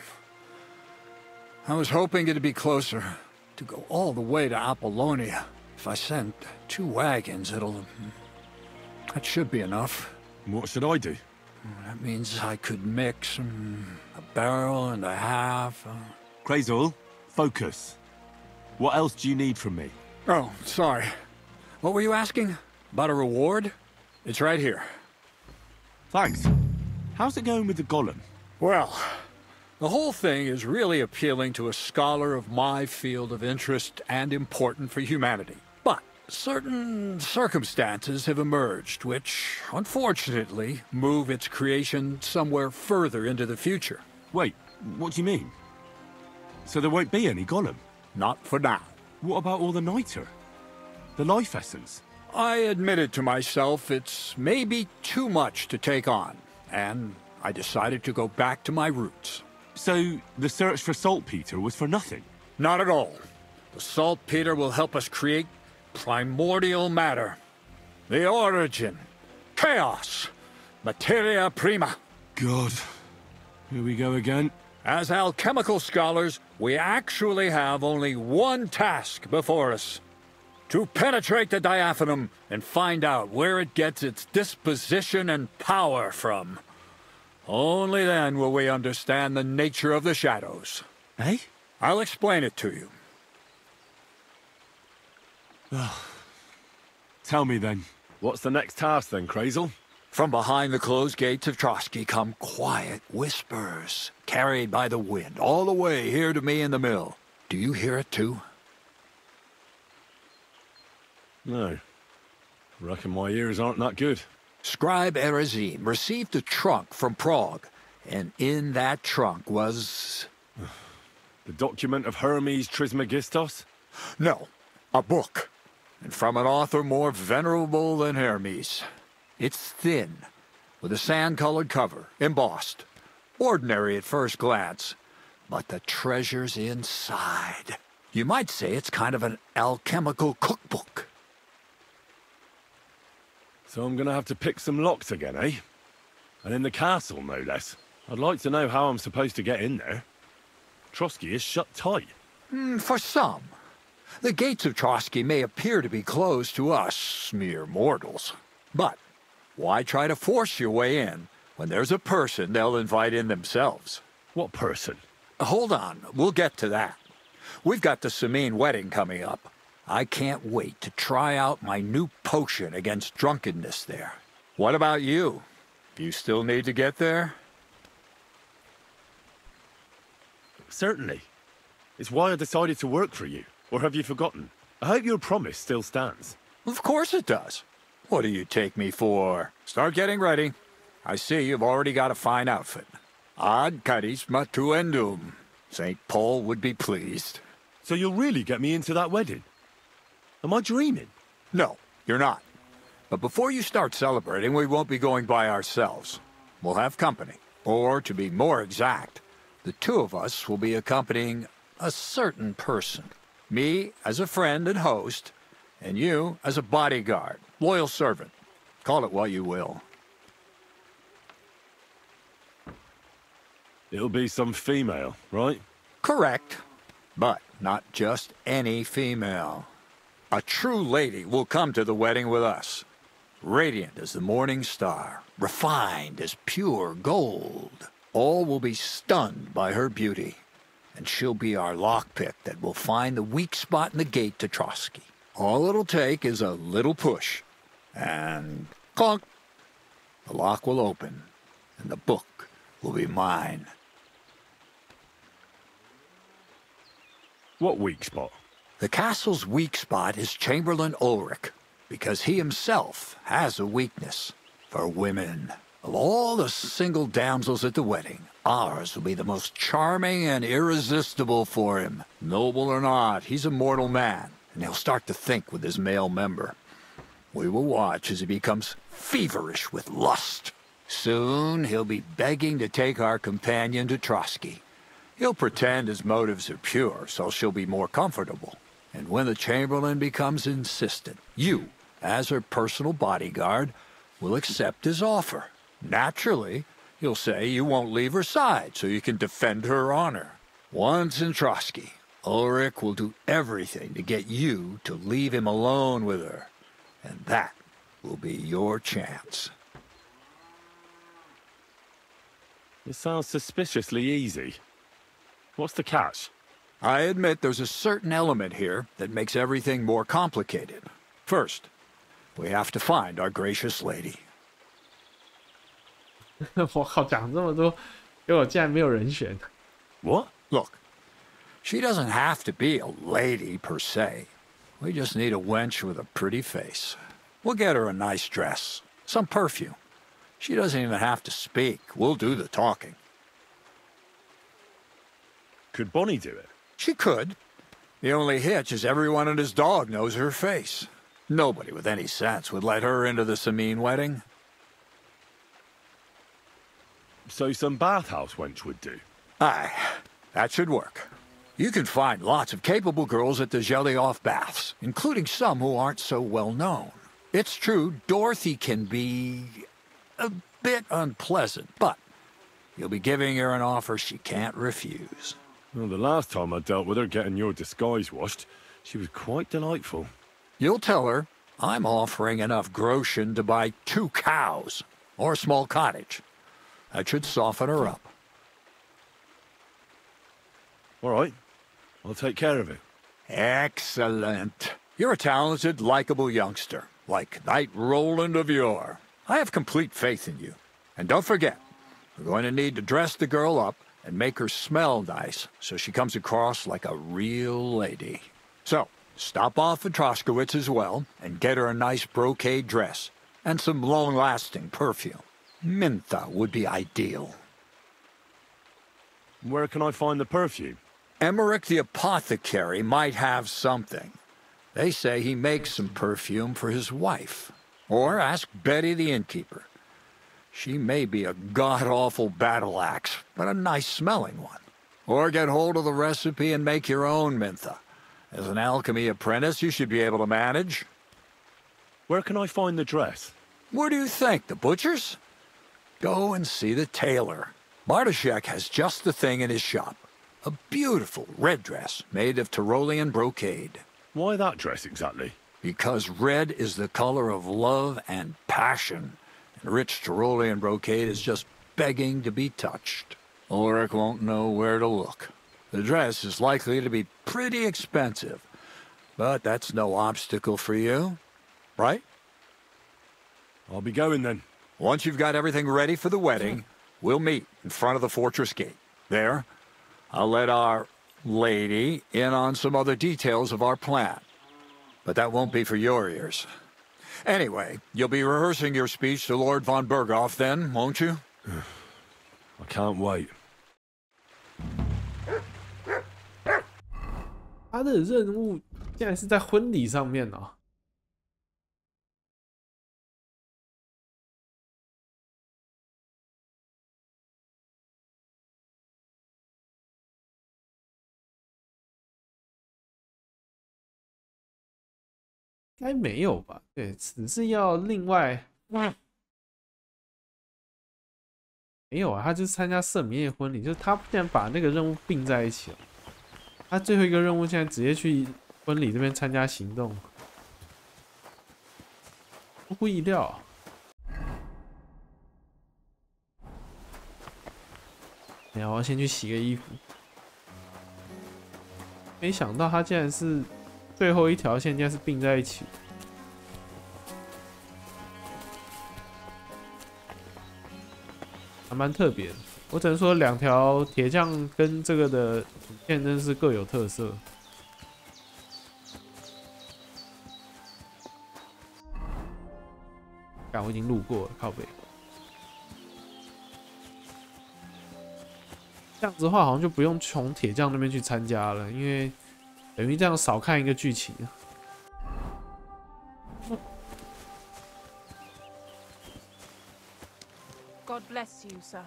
was hoping it'd be closer. To go all the way to Apollonia. If I send 2 wagons, that should be enough. What should I do? That means I could mix a barrel and a half. Crazul, focus. What else do you need from me? Oh, sorry. What were you asking? About a reward? It's right here. Thanks. How's it going with the golem? Well, the whole thing is really appealing to a scholar of my field of interest and important for humanity. But certain circumstances have emerged which, unfortunately, move its creation somewhere further into the future. Wait, what do you mean? So there won't be any golem? Not for now. What about all the niter? The life essence? I admitted to myself it's maybe too much to take on, and I decided to go back to my roots. So the search for saltpeter was for nothing? Not at all. The saltpeter will help us create primordial matter. The origin. Chaos. Materia prima. God. Here we go again. As alchemical scholars, we actually have only one task before us. To penetrate the diaphanum and find out where it gets its disposition and power from. Only then will we understand the nature of the shadows. Eh? I'll explain it to you. Tell me then, what's the next task then, Crazul? From behind the closed gates of Trotsky come quiet whispers, carried by the wind, all the way here to me in the mill. Do you hear it too? No. Reckon my ears aren't that good. Scribe Erezim received a trunk from Prague, and in that trunk was... The document of Hermes Trismegistos? No, a book. And from an author more venerable than Hermes. It's thin, with a sand-colored cover, embossed. Ordinary at first glance, but the treasure's inside. You might say it's kind of an alchemical cookbook. So I'm gonna have to pick some locks again, eh? And in the castle, no less. I'd like to know how I'm supposed to get in there. Trotsky is shut tight. For some. The gates of Trotsky may appear to be closed to us, mere mortals. But why try to force your way in when there's a person they'll invite in themselves? What person? Hold on, we'll get to that. We've got the Samine wedding coming up. I can't wait to try out my new potion against drunkenness there. What about you? You still need to get there? Certainly. It's why I decided to work for you. Or have you forgotten? I hope your promise still stands. Of course it does. What do you take me for? Start getting ready. I see you've already got a fine outfit. Ad charisma tuendum. St. Paul would be pleased. So you'll really get me into that wedding? Am I dreaming? No, you're not. But before you start celebrating, we won't be going by ourselves. We'll have company. Or, to be more exact, the two of us will be accompanying a certain person. Me as a friend and host, and you as a bodyguard, loyal servant. Call it what you will. It'll be some female, right? Correct. But not just any female. A true lady will come to the wedding with us. Radiant as the morning star, refined as pure gold. All will be stunned by her beauty. And she'll be our lockpick that will find the weak spot in the gate to Trotsky. All it'll take is a little push. And clunk! The lock will open, and the book will be mine. What weak spot? The castle's weak spot is Chamberlain Ulrich, because he himself has a weakness for women. Of all the single damsels at the wedding, ours will be the most charming and irresistible for him. Noble or not, he's a mortal man, and he'll start to think with his male member. We will watch as he becomes feverish with lust. Soon he'll be begging to take our companion to Trotsky. He'll pretend his motives are pure, so she'll be more comfortable. And when the Chamberlain becomes insistent, you, as her personal bodyguard, will accept his offer. Naturally, you'll say you won't leave her side so you can defend her honor. Once in Trotsky, Ulrich will do everything to get you to leave him alone with her. And that will be your chance. It sounds suspiciously easy. What's the catch? I admit there's a certain element here that makes everything more complicated. First, we have to find our gracious lady. 我靠，讲这么多，结果竟然没有人选。What? Look, she doesn't have to be a lady per se. We just need a wench with a pretty face. We'll get her a nice dress, some perfume. She doesn't even have to speak. We'll do the talking. Could Bonnie do it? She could. The only hitch is everyone and his dog knows her face. Nobody with any sense would let her into the Samine wedding. So some bathhouse wench would do? Aye, that should work. You can find lots of capable girls at the Zhelyov baths, including some who aren't so well known. It's true, Dorothy can be a bit unpleasant, but you'll be giving her an offer she can't refuse. Well, the last time I dealt with her getting your disguise washed, she was quite delightful. You'll tell her I'm offering enough groschen to buy 2 cows, or a small cottage. That should soften her up. All right. I'll take care of it. Excellent. You're a talented, likable youngster, like Knight Roland of yore. I have complete faith in you. And don't forget, we're going to need to dress the girl up and make her smell nice so she comes across like a real lady. So, Stop off at Troskowitz as well and get her a nice brocade dress and some long-lasting perfume. Mintha would be ideal. Where can I find the perfume? Emmerich the apothecary might have something. They say he makes some perfume for his wife. Or ask Betty the innkeeper. She may be a god-awful battle axe, but a nice-smelling one. Or get hold of the recipe and make your own Mintha. As an alchemy apprentice, you should be able to manage. Where can I find the dress? Where do you think? The butcher's? Go and see the tailor. Bartoszek has just the thing in his shop. A beautiful red dress made of Tyrolean brocade. Why that dress exactly? Because red is the color of love and passion. And rich Tyrolean brocade is just begging to be touched. Ulrich won't know where to look. The dress is likely to be pretty expensive, but that's no obstacle for you, right? I'll be going then. Once you've got everything ready for the wedding, we'll meet in front of the fortress gate. There, I'll let our lady in on some other details of our plan. But that won't be for your ears. Anyway, you'll be rehearsing your speech to Lord von Berghoff then, won't you? I can't wait. 他的任务竟然是在婚礼上面哦。应该没有吧？对，只是要另外。没有啊，他就是参加瑟米涅婚礼，就是他竟然把那个任务并在一起了。他最后一个任务现在直接去婚礼这边参加行动，出乎意料。等下我要先去洗个衣服。没想到他竟然是最后一条线，竟然是并在一起。还蛮特别的，我只能说两条铁匠跟这个的主线真是各有特色。但我已经路过了，靠北。这样子的话，好像就不用从铁匠那边去参加了，因为等于这样少看一个剧情。God bless you, sir.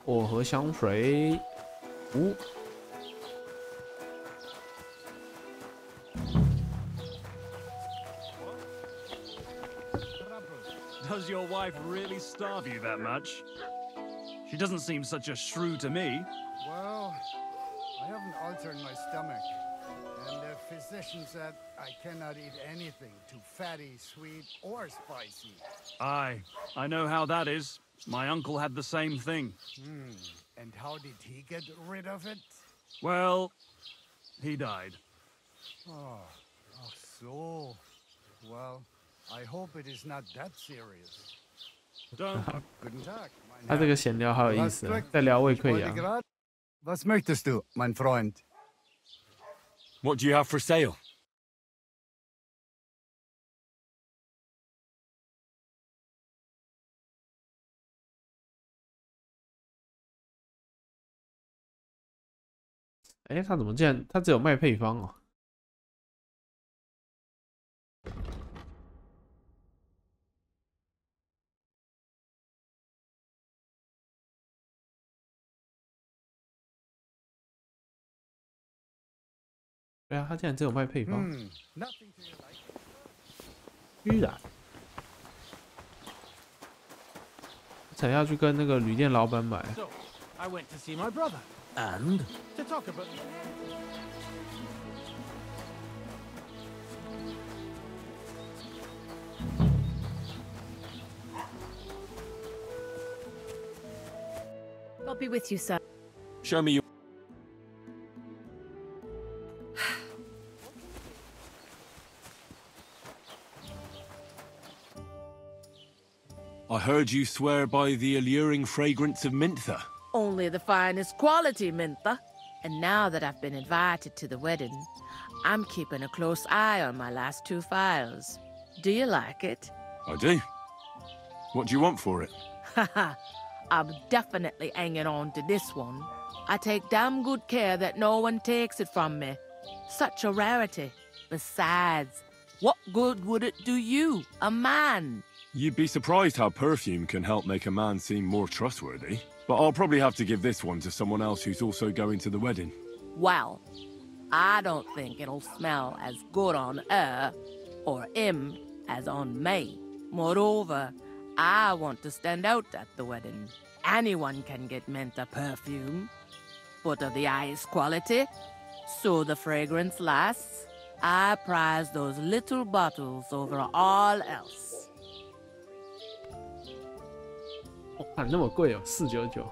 薄荷香水，Does your wife really starve you that much? She doesn't seem such a shrew to me. Well, I have an ulcer in my stomach, and the physician said I cannot eat anything too fatty, sweet, or spicy. Aye, I know how that is. My uncle had the same thing. And how did he get rid of it? Well, he died. Oh, so. Well, I hope it is not that serious. Guten Tag, 他这个闲聊好有意思啊，在聊胃溃疡。Was möchtest du, mein Freund? What do you have for sale? 哎，他怎么竟然他只有卖配方哦？对啊，他竟然只有卖配方，居然！才要去跟那个旅店老板买。 So, I went to see my brother. And? To talk about... I'll be with you, sir. Show me your... I heard you swear by the alluring fragrance of Mintha. Only the finest quality, Mintha. And now that I've been invited to the wedding, I'm keeping a close eye on my last 2 files. Do you like it? I do. What do you want for it? Haha, I'm definitely hanging on to this one. I take damn good care that no one takes it from me. Such a rarity. Besides, what good would it do you, a man? You'd be surprised how perfume can help make a man seem more trustworthy. But I'll probably have to give this one to someone else who's also going to the wedding. Well, I don't think it'll smell as good on her or him as on me. Moreover, I want to stand out at the wedding. Anyone can get Menta perfume, but of the highest quality, so the fragrance lasts. I prize those little bottles over all else. 哇，那么贵哦，499。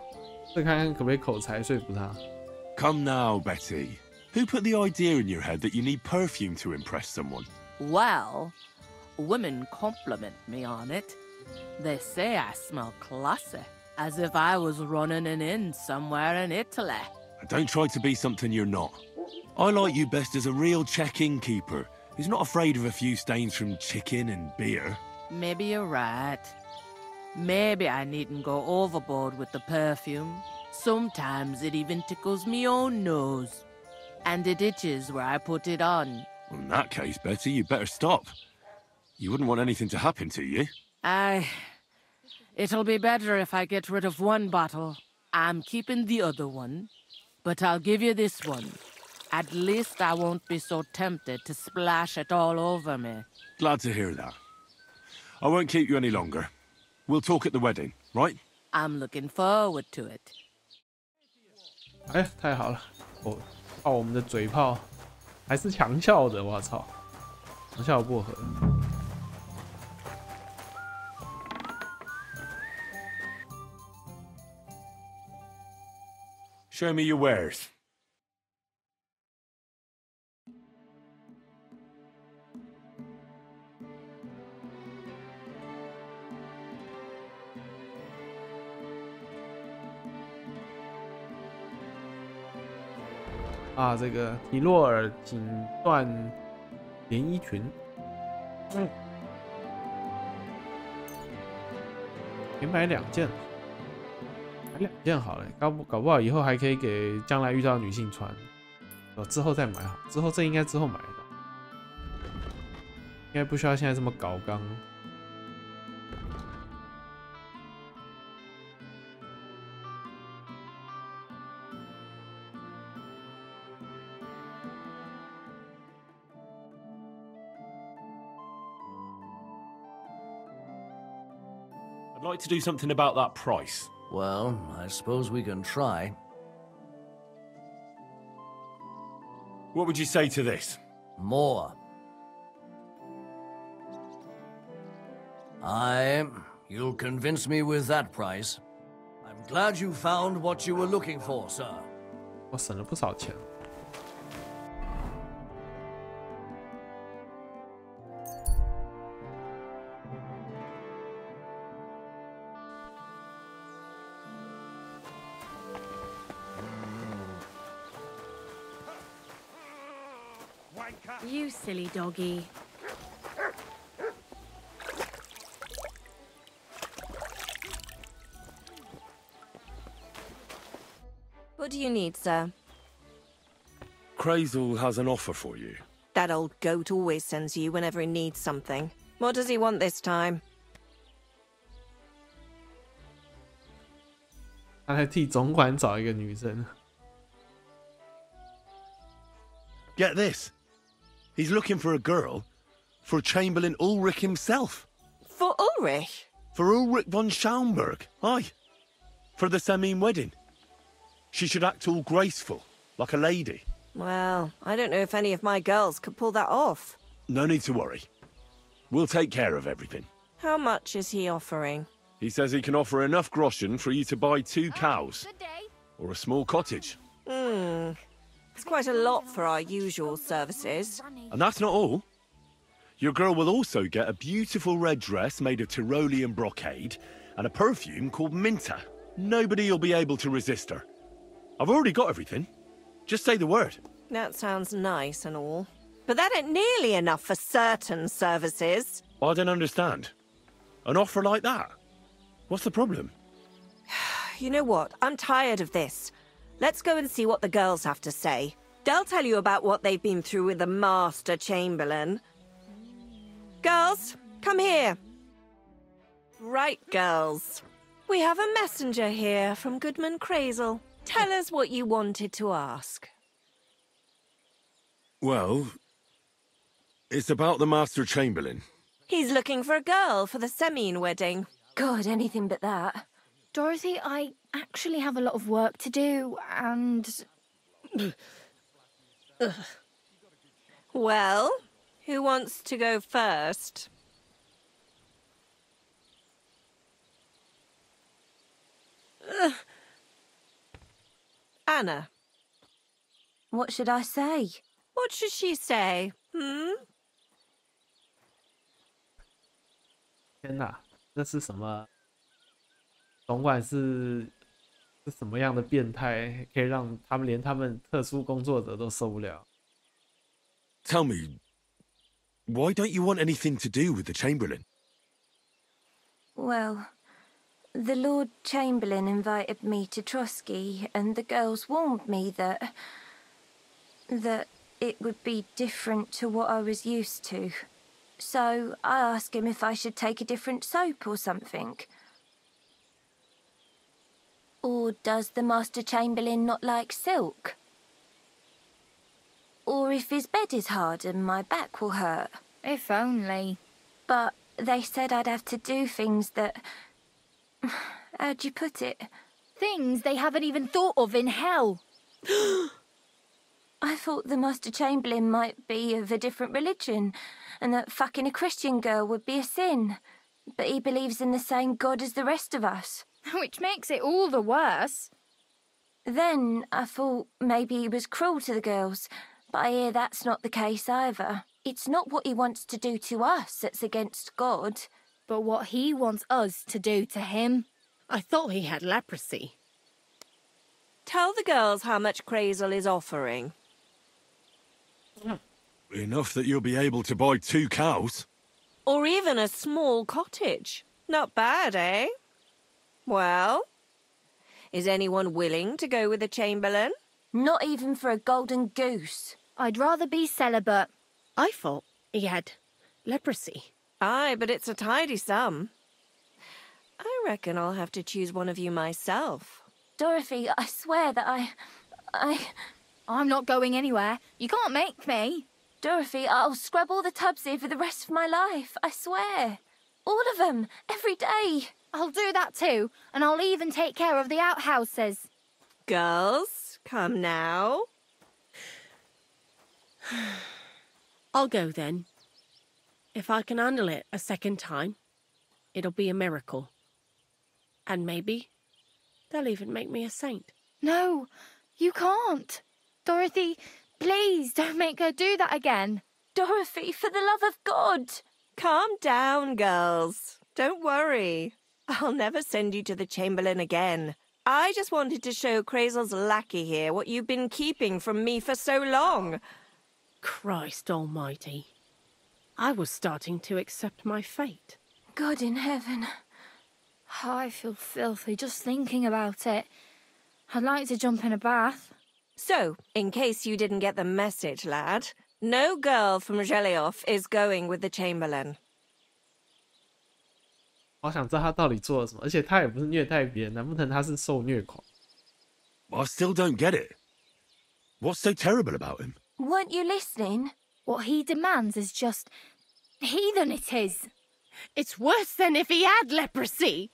再看看可不可以口才说服他。Come now, Betty. Who put the idea in your head that you need perfume to impress someone? Well, women compliment me on it. They say I smell classy, as if I was running an inn somewhere in Italy. Don't try to be something you're not. I like you best as a real check-in keeper who's not afraid of a few stains from chicken and beer. Maybe you're right. Maybe I needn't go overboard with the perfume. Sometimes it even tickles me own nose. And it itches where I put it on. Well, in that case, Betty, you better stop. You wouldn't want anything to happen to you. It'll be better if I get rid of one bottle. I'm keeping the other one. But I'll give you this one. At least I won't be so tempted to splash it all over me. Glad to hear that. I won't keep you any longer. We'll talk at the wedding, right? I'm looking forward to it. 哎，太好了！靠我们的嘴炮，还是强效的，我操！强效薄荷。Show me your wares.啊，这个提洛尔锦缎连衣裙，可以买2件，买2件好了，搞不好以后还可以给将来遇到的女性穿，之后再买好，这应该之后买的，应该不需要现在这么搞刚。I'd like to do something about that price. Well, I suppose we can try. What would you say to this? More. You'll convince me with that price. I'm glad you found what you were looking for, sir. 我省了不少钱。You silly doggy. What do you need, sir? Crazel has an offer for you. That old goat always sends you whenever he needs something. What does he want this time? 他在替总管找一个女生。Get this. He's looking for a girl for Chamberlain Ulrich himself. For Ulrich? For Ulrich von Schaumburg. Aye. For the Samine wedding. She should act all graceful, like a lady. Well, I don't know if any of my girls could pull that off. No need to worry. We'll take care of everything. How much is he offering? He says he can offer enough groschen for you to buy 2 cows. Or a small cottage. It's quite a lot for our usual services. And that's not all. Your girl will also get a beautiful red dress made of Tyrolean brocade and a perfume called Minta. Nobody will be able to resist her. I've already got everything. Just say the word. That sounds nice and all. But that ain't nearly enough for certain services. I don't understand. An offer like that? What's the problem? You know what? I'm tired of this. Let's go and see what the girls have to say. They'll tell you about what they've been through with the Master Chamberlain. Girls, come here. Right, girls. We have a messenger here from Goodman Crazel. Tell us what you wanted to ask. Well, it's about the Master Chamberlain. He's looking for a girl for the Semine wedding. God, anything but that. Dorothy, I actually have a lot of work to do, and... Well, who wants to go first? Anna. What should I say? What should she say? 天哪，这是什么？总管是什么样的变态，可以让他们连他们特殊工作者都受不了 Tell me, why don't you want anything to do with the Chamberlain? Well, the Lord Chamberlain invited me to Trotsky, and the girls warned me that it would be different to what I was used to. So I asked him if I should take a different soap or something. Or does the Master Chamberlain not like silk? Or if his bed is hard and my back will hurt. If only. But they said I'd have to do things that... How'd you put it? Things they haven't even thought of in hell. I thought the Master Chamberlain might be of a different religion, and that fucking a Christian girl would be a sin. But he believes in the same God as the rest of us. Which makes it all the worse. Then I thought maybe he was cruel to the girls, but I hear that's not the case either. It's not what he wants to do to us that's against God. But what he wants us to do to him. I thought he had leprosy. Tell the girls how much Crazel is offering. Enough that you'll be able to buy 2 cows. Or even a small cottage. Not bad, eh? Well, is anyone willing to go with the Chamberlain? Not even for a golden goose. I'd rather be celibate. I thought he had leprosy. Aye, but it's a tidy sum. I reckon I'll have to choose one of you myself. Dorothy, I swear that I'm not going anywhere. You can't make me. Dorothy, I'll scrub all the tubs here for the rest of my life. I swear. All of them. Every day. I'll do that too. And I'll even take care of the outhouses. Girls, come now. I'll go then. If I can handle it a second time, it'll be a miracle. And maybe they'll even make me a saint. No, you can't. Dorothy, please don't make her do that again. Dorothy, for the love of God. Calm down, girls. Don't worry. I'll never send you to the Chamberlain again. I just wanted to show Crazel's lackey here what you've been keeping from me for so long. Christ almighty. I was starting to accept my fate. God in heaven. I feel filthy just thinking about it. I'd like to jump in a bath. So, in case you didn't get the message, lad, no girl from Zhelioff is going with the Chamberlain. 好想知道他到底做了什么，而且他也不是虐待别人，难不成他是受虐狂？ I still don't get it. What's so terrible about him? Weren't you listening? What he demands is just heathen it is. It's worse than if he had leprosy.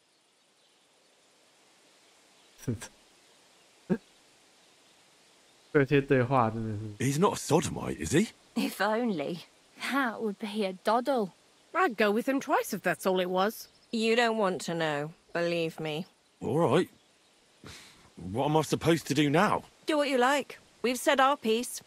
这些对话真的是。 He's not a sodomite, is he? If only. That would be a doddle. I'd go with him twice if that's all it was. You don't want to know, believe me. All right. What am I supposed to do now? Do what you like. We've said our piece.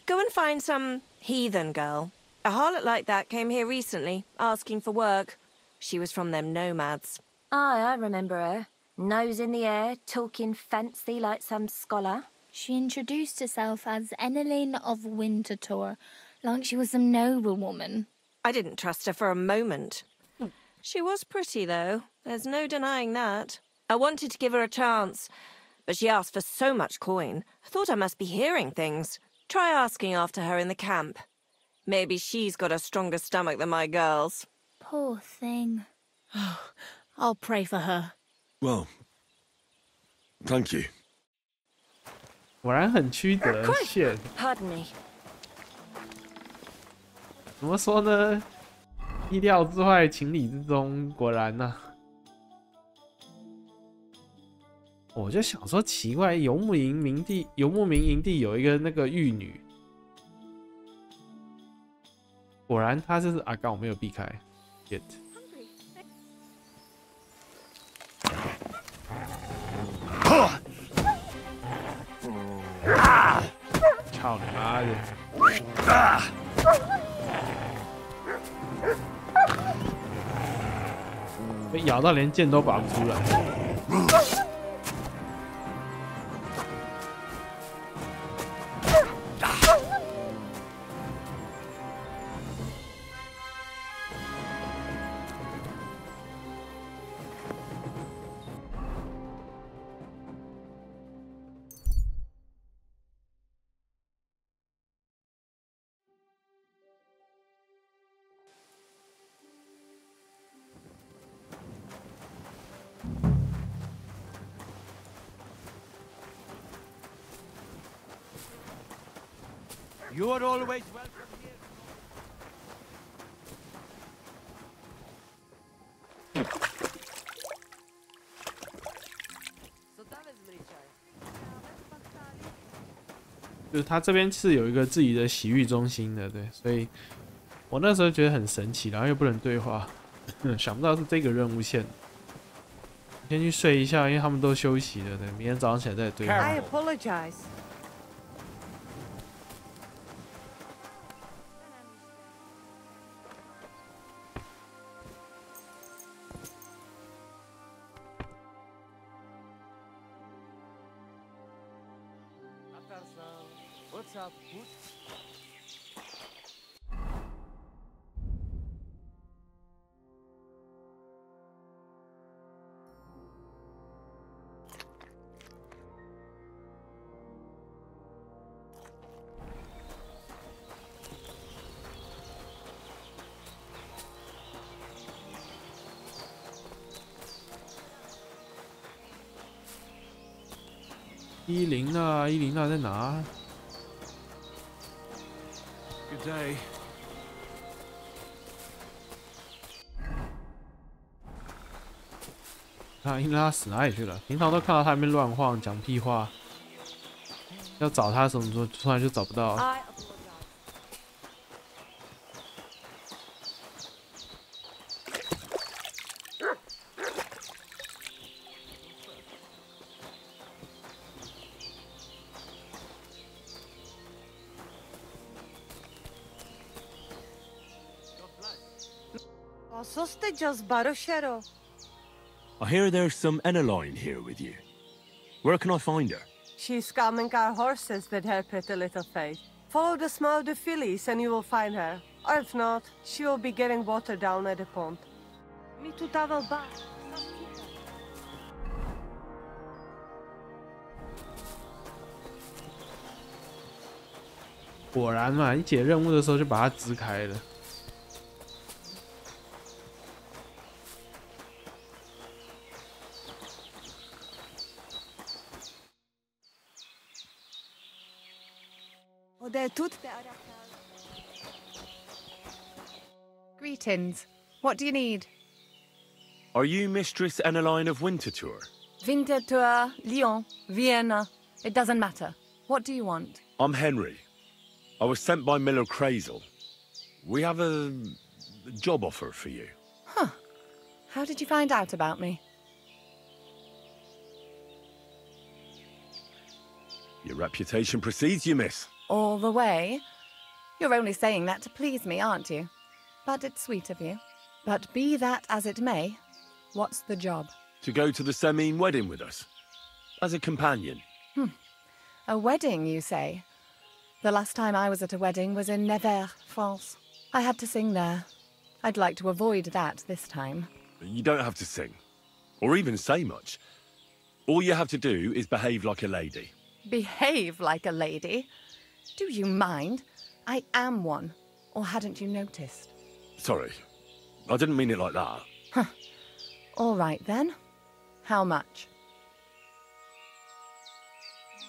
Go and find some heathen girl. A harlot like that came here recently, asking for work. She was from them nomads. Aye, I remember her. Nose in the air, talking fancy like some scholar. She introduced herself as Eneline of Winterthur, like she was some noblewoman. I didn't trust her for a moment. She was pretty, though. There's no denying that. I wanted to give her a chance, but she asked for so much coin. I thought I must be hearing things. Try asking after her in the camp. Maybe she's got a stronger stomach than my girls. Poor thing. I'll pray for her. Well, thank you. 果然很曲折。shit。 Pardon me. 怎么说呢？意料之外，情理之中，果然呐、我就想说奇怪，游牧民营地有一个那个玉女，果然她是啊，刚我没有避开 ，shit。操你妈的！被咬到连剑都拔不出来。You are always welcome here. 就是他这边是有一个自己的洗浴中心的，对，所以我那时候觉得很神奇，然后又不能对话，想不到是这个任务线。先去睡一下，因为他们都休息了，对，明天早上起来再对话。I apologize. What's up? 110啊，110啊，在哪 Good day. 看伊拉死哪里去了？平常都看到他那边乱晃，讲屁话。要找他什么时候，突然就找不到。I hear there's some Eneline here with you. Where can I find her? She's scamming our horses with her pretty little face. Follow the smell of the fillies and you will find her. Or if not, she will be getting water down at the pond. Me to travel back. 果然嘛，一解任务的时候就把它支开了。Greetings. What do you need? Are you Mistress Eneline of Winterthur? Winterthur, Lyon, Vienna. It doesn't matter. What do you want? I'm Henry. I was sent by Miller Crazel. We have a job offer for you. Huh. How did you find out about me? Your reputation precedes you, miss. All the way? You're only saying that to please me, aren't you? But it's sweet of you. But be that as it may, what's the job? To go to the Semine wedding with us. As a companion. A wedding, you say? The last time I was at a wedding was in Nevers, France. I had to sing there. I'd like to avoid that this time. You don't have to sing. Or even say much. All you have to do is behave like a lady. Behave like a lady? Do you mind? I am one. Or hadn't you noticed? Sorry. I didn't mean it like that. All right, then. How much?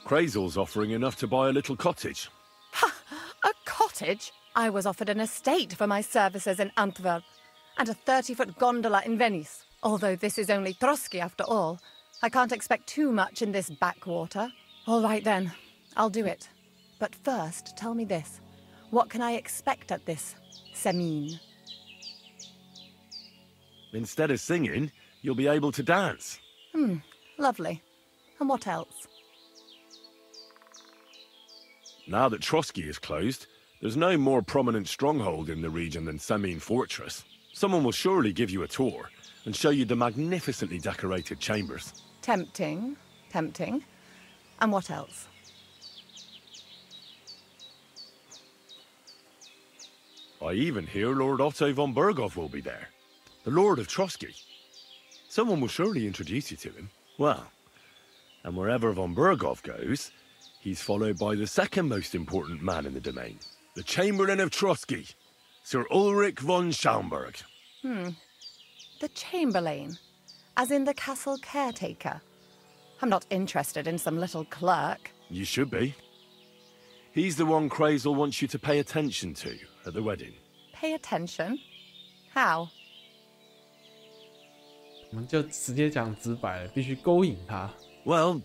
Crazel's offering enough to buy a little cottage. A cottage? I was offered an estate for my services in Antwerp, and a 30-foot gondola in Venice. Although this is only Trotsky after all, I can't expect too much in this backwater. All right then, I'll do it. But first, tell me this. What can I expect at this Semine? Instead of singing, you'll be able to dance. Lovely. And what else? Now that Trotsky is closed, there's no more prominent stronghold in the region than Semine Fortress. Someone will surely give you a tour and show you the magnificently decorated chambers. Tempting. Tempting. And what else? I even hear Lord Otto von Berghoff will be there. The Lord of Trotsky. Someone will surely introduce you to him. Well, and wherever von Berghoff goes, he's followed by the second most important man in the domain. The Chamberlain of Trotsky, Sir Ulrich von Schaumburg. The Chamberlain? As in the castle caretaker? I'm not interested in some little clerk. You should be. He's the one Crazel wants you to pay attention to at the wedding. Pay attention? How? 我们就直接讲直白了，必须勾引他。Well,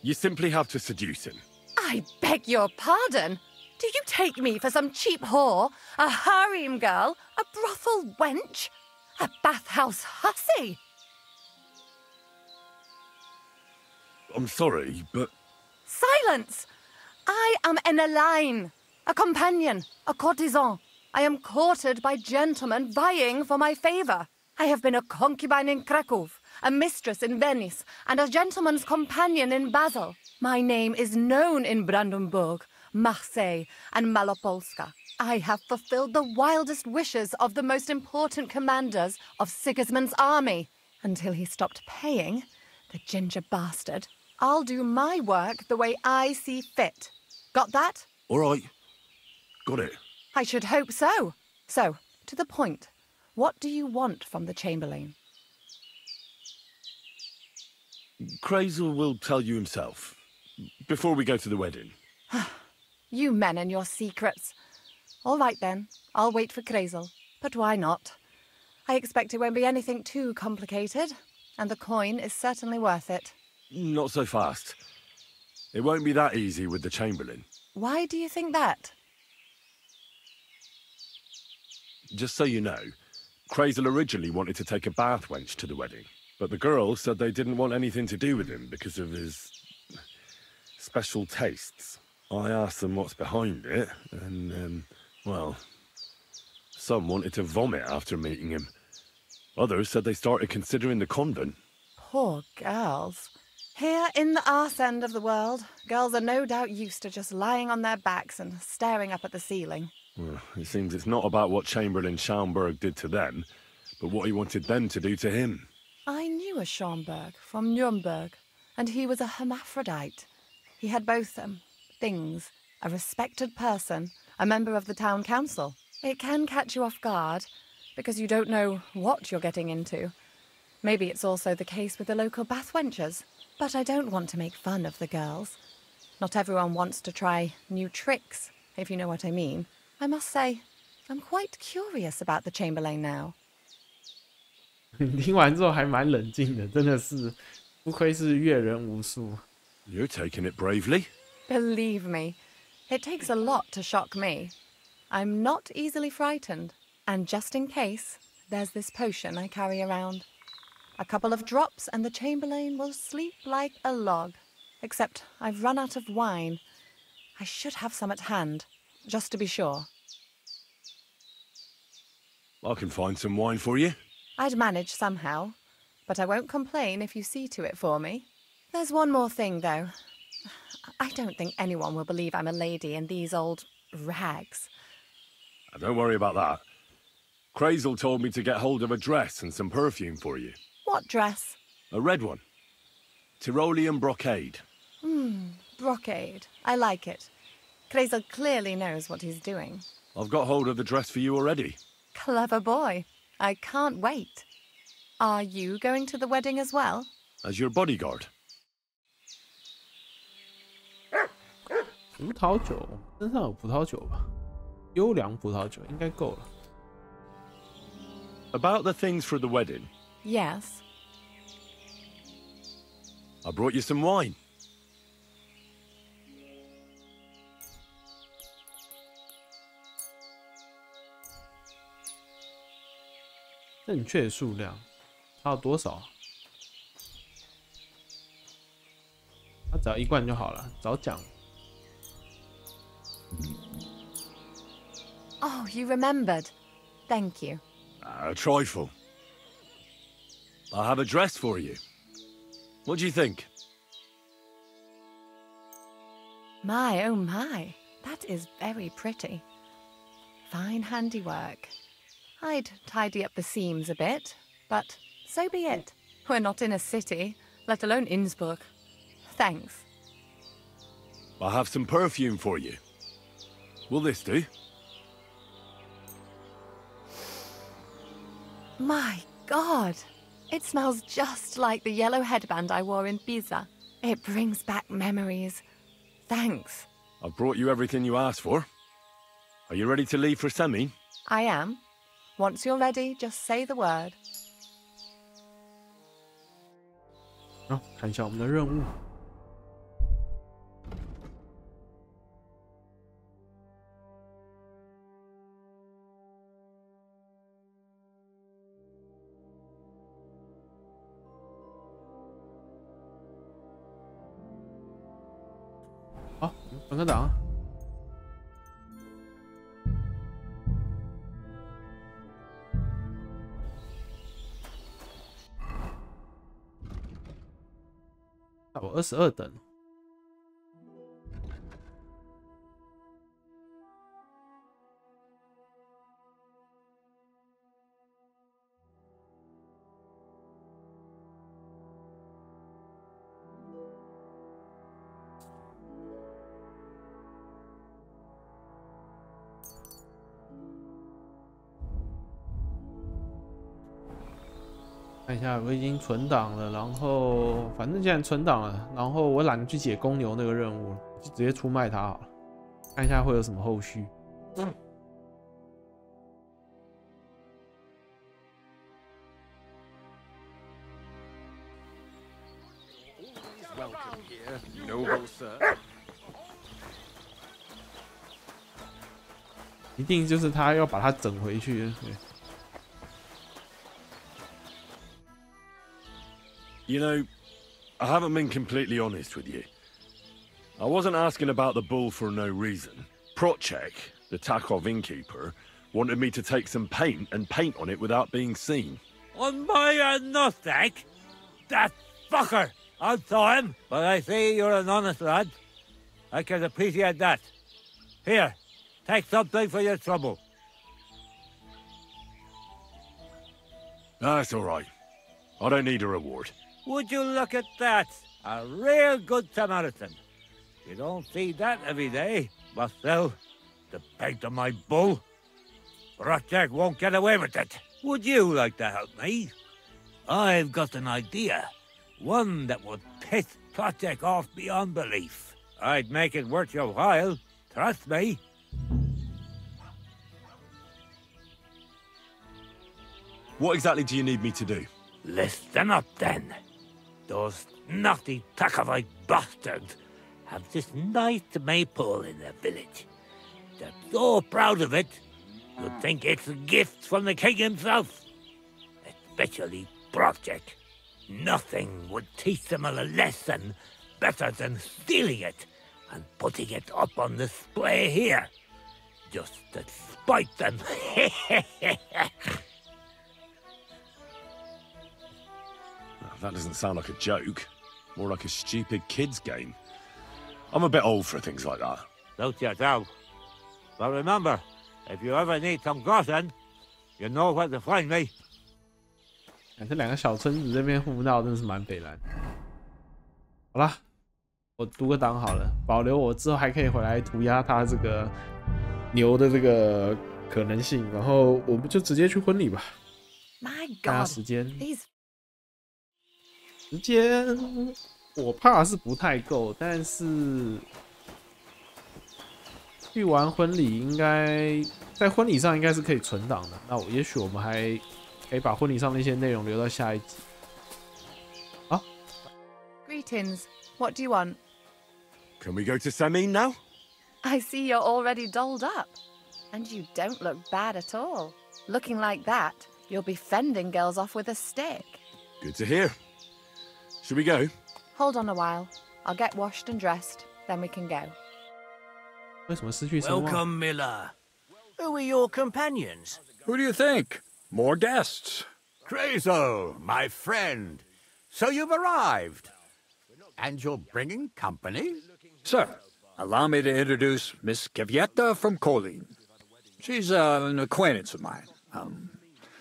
you simply have to seduce him. I beg your pardon. Do you take me for some cheap whore? A harem girl? A brothel wench? A bathhouse hussy? I'm sorry, but... Silence! I am an Elaine, a companion, a courtesan. I am courted by gentlemen vying for my favour. I have been a concubine in Krakow, a mistress in Venice, and a gentleman's companion in Basel. My name is known in Brandenburg, Marseille, and Malopolska. I have fulfilled the wildest wishes of the most important commanders of Sigismund's army. Until he stopped paying, the ginger bastard, I'll do my work the way I see fit. Got that? All right. Got it. I should hope so. So, to the point. What do you want from the Chamberlain? Crazel will tell you himself. Before we go to the wedding. You men and your secrets. All right then, I'll wait for Crazel. But why not? I expect it won't be anything too complicated, and the coin is certainly worth it. Not so fast. It won't be that easy with the Chamberlain. Why do you think that? Just so you know, Crazel originally wanted to take a bath wench to the wedding, but the girls said they didn't want anything to do with him because of his special tastes. I asked them what's behind it, and, well, some wanted to vomit after meeting him. Others said they started considering the convent. Poor girls. Here in the arse end of the world, girls are no doubt used to just lying on their backs and staring up at the ceiling. Well, it seems it's not about what Chamberlain Schaumburg did to them, but what he wanted them to do to him. I knew a Schaumburg from Nuremberg, and he was a hermaphrodite. He had both things, a respected person, a member of the town council. It can catch you off guard, because you don't know what you're getting into. Maybe it's also the case with the local bath wenches. But I don't want to make fun of the girls. Not everyone wants to try new tricks, if you know what I mean. I must say, I'm quite curious about the Chamberlain now. 听完之后还蛮冷静的，真的是不愧是阅人无数。You're taking it bravely. Believe me, it takes a lot to shock me. I'm not easily frightened. And just in case, there's this potion I carry around. A couple of drops and the Chamberlain will sleep like a log. Except I've run out of wine. I should have some at hand, just to be sure. I can find some wine for you. I'd manage somehow, but I won't complain if you see to it for me. There's one more thing, though. I don't think anyone will believe I'm a lady in these old rags. Don't worry about that. Crazel told me to get hold of a dress and some perfume for you. What dress? A red one. Tyrolean brocade. Brocade. I like it. Crazel clearly knows what he's doing. I've got hold of the dress for you already. Clever boy. I can't wait. Are you going to the wedding as well? As your bodyguard. 葡萄酒，身上有葡萄酒吧？优良葡萄酒应该够了。About the things for the wedding. Yes. I brought you some wine. 正确数量，它有多少？它只要1罐就好了，早讲。Oh, you remembered. Thank you. A trifle. I have a dress for you. What do you think? My, oh my. That is very pretty. Fine handiwork. I'd tidy up the seams a bit, but so be it. We're not in a city, let alone Innsbruck. Thanks. I have some perfume for you. Will this do? My God! It smells just like the yellow headband I wore in Pisa. It brings back memories. Thanks. I've brought you everything you asked for. Are you ready to leave for Semi? I am. Once you're ready, just say the word. 好，看一下我们的任务。好，分个档。我22等。看一下，我已经存档了，然后反正既然存档了，然后我懒得去解公牛那个任务了，就直接出卖它好了。看一下会有什么后续。Welcome here, noble sir. 一定就是他要把它整回去。对。 You know, I haven't been completely honest with you. I wasn't asking about the bull for no reason. Procek, the Takov innkeeper, wanted me to take some paint and paint on it without being seen. On my nothing? That fucker! I saw him, but I see you're an honest lad. I can appreciate that. Here, take something for your trouble. That's all right. I don't need a reward. Would you look at that? A real good Samaritan. You don't see that every day, but still, the paint on my bull. Project won't get away with it. Would you like to help me? I've got an idea. One that would piss Project off beyond belief. I'd make it worth your while. Trust me. What exactly do you need me to do? Listen up, then. Those naughty Takovite bastards have this nice maypole in their village. They're so proud of it, you'd think it's a gift from the king himself. specially brought it. Nothing would teach them a lesson better than stealing it and putting it up on display here. Just to spite them. That doesn't sound like a joke. More like a stupid kid's game. I'm a bit old for things like that. Don't you doubt. But remember, if you ever need some groschen, you know where to find me. 这两个小村子这边互闹真的是蛮北蓝。好啦，我读个档好了，保留我之后还可以回来涂鸦他这个牛的这个可能性，然后我们就直接去婚礼吧。大家时间我怕是不太够，但是去完婚礼应该在婚礼上应该是可以存档的。那也许我们还可以把婚礼上的一些内容留到下一集。好 Greetings. What do you want? Can we go to Samin now? I see you're already dolled up. And you don't look bad at all. Looking like that, you'll be fending girls off with a stick. Good to hear. Should we go? Hold on a while. I'll get washed and dressed, then we can go. 为什么失去声望？ Welcome, Miller. Who are your companions? Who do you think? More guests. Crazo, my friend. So you've arrived. And you're bringing company? Sir, allow me to introduce Miss Kvyetta from Kolin. She's an acquaintance of mine.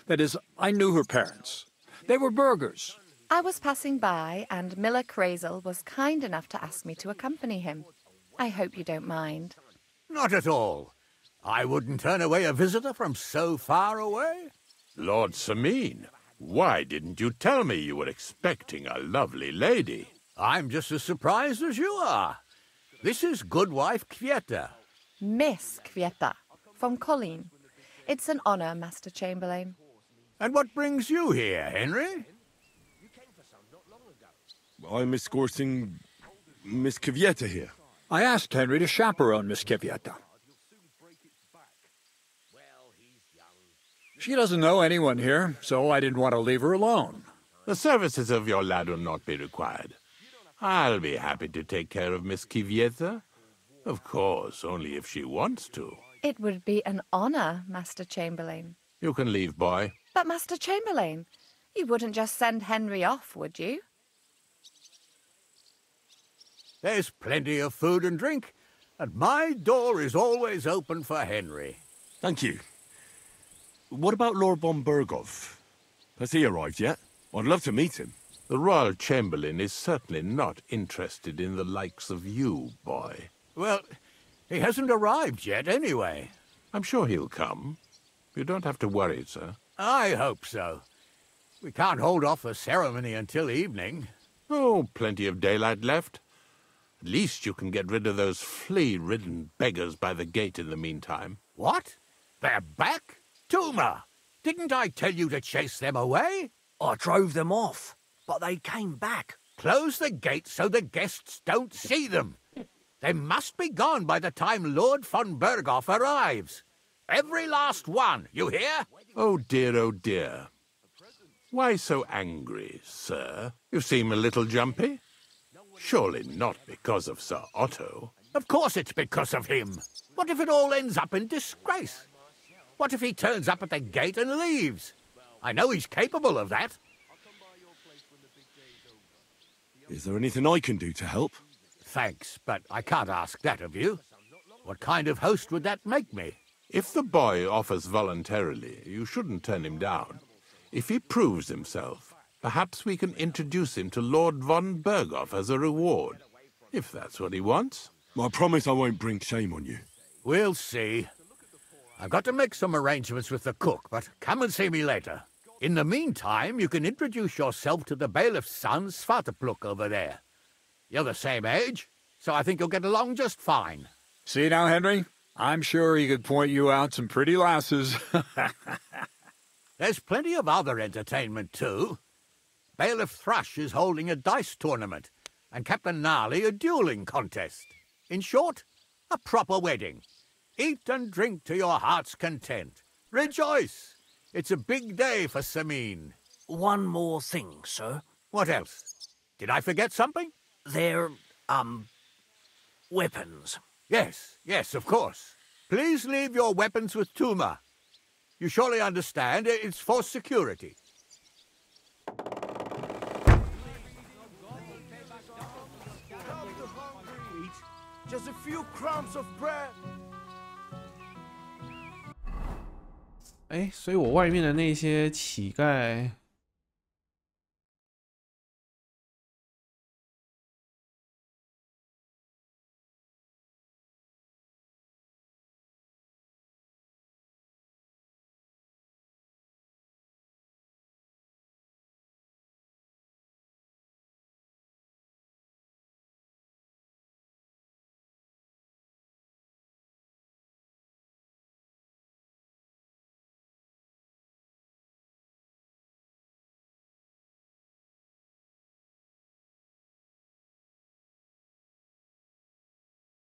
That is, I knew her parents. They were burghers. I was passing by, and Miller Crazel was kind enough to ask me to accompany him. I hope you don't mind. Not at all. I wouldn't turn away a visitor from so far away. Lord Samin, why didn't you tell me you were expecting a lovely lady? I'm just as surprised as you are. This is Goodwife Kvyetta. Miss Kvyetta, from Colleen. It's an honor, Master Chamberlain. And what brings you here, Henry? I'm escorting Miss Kvyetta here. I asked Henry to chaperone Miss Kvyetta. She doesn't know anyone here, so I didn't want to leave her alone. The services of your lad will not be required. I'll be happy to take care of Miss Kvyetta. Of course, only if she wants to. It would be an honor, Master Chamberlain. You can leave, boy. But, Master Chamberlain, you wouldn't just send Henry off, would you? There's plenty of food and drink, and my door is always open for Henry. Thank you. What about Lord von Berghoff? Has he arrived yet? I'd love to meet him. The Royal Chamberlain is certainly not interested in the likes of you, boy. Well, he hasn't arrived yet anyway. I'm sure he'll come. You don't have to worry, sir. I hope so. We can't hold off the ceremony until evening. Oh, plenty of daylight left. At least you can get rid of those flea-ridden beggars by the gate in the meantime. What? They're back? Tuma, didn't I tell you to chase them away? I drove them off, but they came back. Close the gate so the guests don't see them. They must be gone by the time Lord von Berghoff arrives. Every last one, you hear? Oh dear, oh dear. Why so angry, sir? You seem a little jumpy. Surely not because of Sir Otto. Of course it's because of him. What if it all ends up in disgrace? What if he turns up at the gate and leaves? I know he's capable of that. Is there anything I can do to help? Thanks, but I can't ask that of you. What kind of host would that make me? If the boy offers voluntarily, you shouldn't turn him down. If he proves himself, perhaps we can introduce him to Lord von Berghoff as a reward, if that's what he wants. I promise I won't bring shame on you. We'll see. I've got to make some arrangements with the cook, but come and see me later. In the meantime, you can introduce yourself to the bailiff's son, Svartepluk, over there. You're the same age, so I think you'll get along just fine. See now, Henry? I'm sure he could point you out some pretty lasses. There's plenty of other entertainment, too. Bailiff Thrush is holding a dice tournament, and Captain Gnarly a dueling contest. In short, a proper wedding. Eat and drink to your heart's content. Rejoice! It's a big day for Samin. one more thing, sir. What else? Did I forget something? They're, weapons. Yes, of course. Please leave your weapons with Tuma. You surely understand it's for security. Just a few crumbs of bread. 哎，所以我外面的那些乞丐，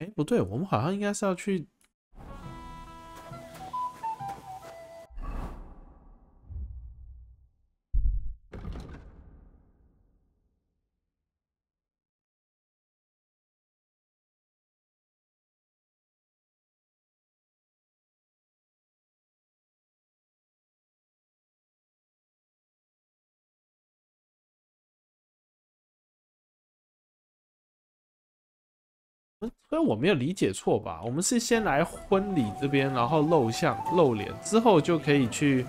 哎，不对，我们好像应该是要去。所以我没有理解错吧？我们是先来婚礼这边，然后露相露脸，之后就可以去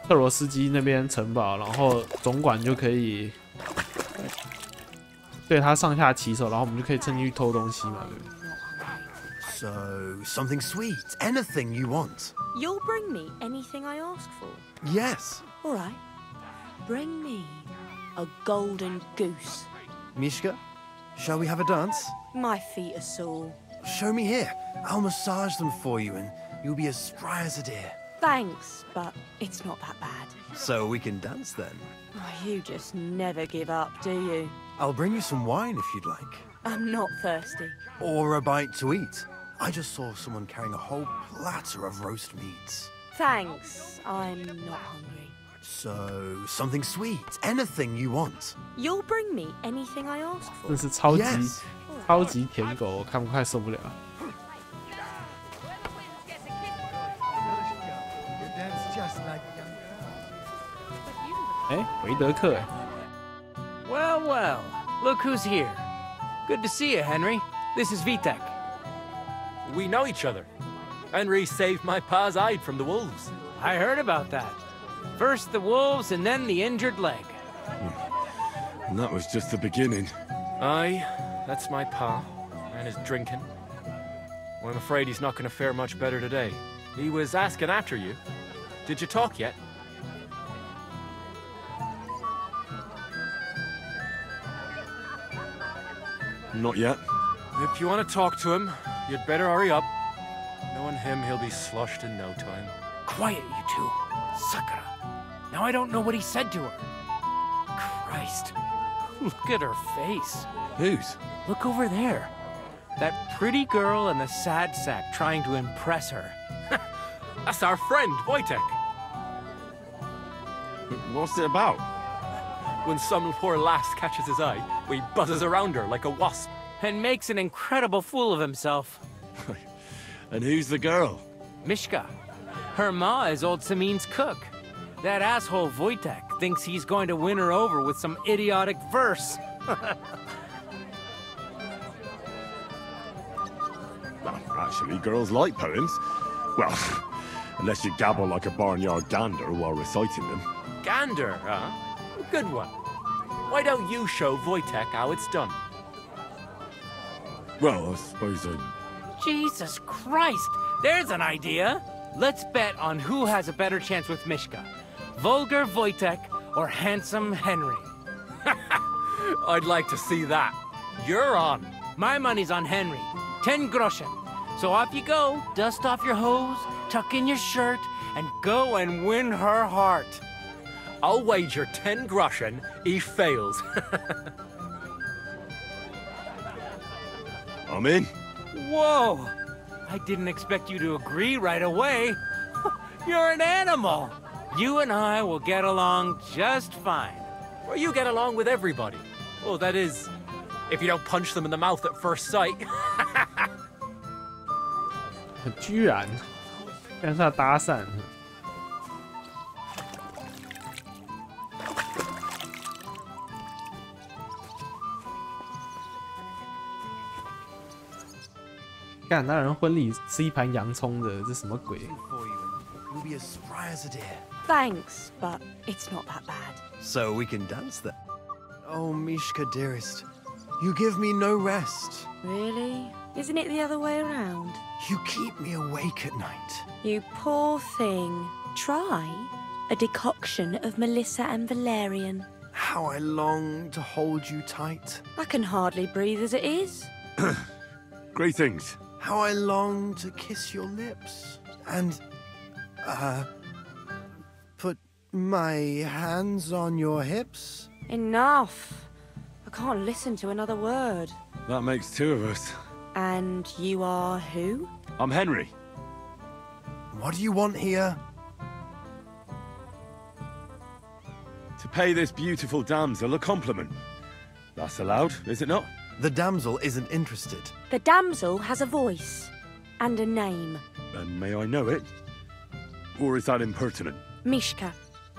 特罗斯基那边城堡，然后总管就可以对他上下其手，然后我们就可以趁机去偷东西嘛，对不对？ So, something sweet, anything you want. You'll bring me anything I ask for? Yes. All right. Bring me a golden goose. Mishka, shall we have a dance? My feet are sore. Show me here. I'll massage them for you and you'll be as spry as a deer. Thanks, but it's not that bad. So we can dance then. Oh, you just never give up, do you? I'll bring you some wine if you'd like. I'm not thirsty. Or a bite to eat. I just saw someone carrying a whole platter of roast meats. Thanks, I'm not hungry. So, something sweet, anything you want. You'll bring me anything I ask for? 真是超级 Yes. 超级舔狗，我看快受不了。哎，维德克，哎 Well, well, look who's here. Good to see you, Henry. This is Vitek. We know each other. Henry saved my pa's hide from the wolves. I heard about that. First the wolves and then the injured leg. And that was just the beginning. Aye, that's my pa, and his drinking. Well, I'm afraid he's not going to fare much better today. He was asking after you. Did you talk yet? Not yet. If you want to talk to him, you'd better hurry up. Knowing him, he'll be sloshed in no time. Quiet, you two. Sakura. Now I don't know what he said to her. Christ. Look at her face. Whose? Look over there. That pretty girl and the sad sack trying to impress her. That's our friend, Wojtek. What's it about? When some poor lass catches his eye, he buzzes around her like a wasp. And makes an incredible fool of himself. And who's the girl? Mishka. Her ma is old Samin's cook. That asshole Wojtek thinks he's going to win her over with some idiotic verse. Well, actually, girls like poems. Well, unless you gabble like a barnyard gander while reciting them. Gander, huh? Good one. Why don't you show Wojtek how it's done? Well, I suppose I... Jesus Christ! There's an idea! Let's bet on who has a better chance with Mishka. Vulgar Wojtek or handsome Henry. I'd like to see that. You're on. My money's on Henry. 10 groschen. So off you go, dust off your hose, tuck in your shirt, and go and win her heart. I'll wager 10 groschen he fails. I'm in. Whoa! I didn't expect you to agree right away. You're an animal. You and I will get along just fine. Well, you get along with everybody. Well, that is, if you don't punch them in the mouth at first sight. 居然跟他搭讪。干，那人婚礼吃一盘洋葱的，这什么鬼？ You'll be as spry as a deer. Thanks, but it's not that bad. So we can dance then. Oh, Mishka, dearest, you give me no rest. Really? Isn't it the other way around? You keep me awake at night. You poor thing. Try a decoction of Melissa and valerian. How I long to hold you tight. I can hardly breathe as it is. Greetings. How I long to kiss your lips. And, put my hands on your hips. Enough. I can't listen to another word. That makes two of us. And you are who? I'm Henry. What do you want here? To pay this beautiful damsel a compliment. That's allowed, is it not? The damsel isn't interested. The damsel has a voice and a name. And may I know it? Or is that impertinent? Mishka.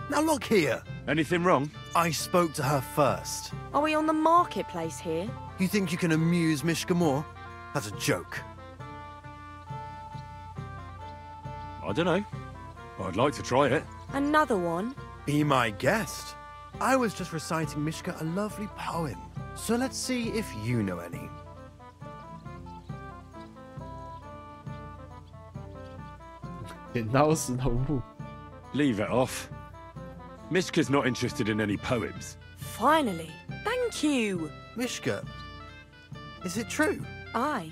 Now look here. Anything wrong? I spoke to her first. Are we on the marketplace here? You think you can amuse Mishka more? That's a joke. I don't know. I'd like to try it. Another one? Be my guest. I was just reciting Mishka a lovely poem. So let's see if you know any. Leave it off. Mishka's not interested in any poems. Finally. Thank you. Mishka, is it true? Aye.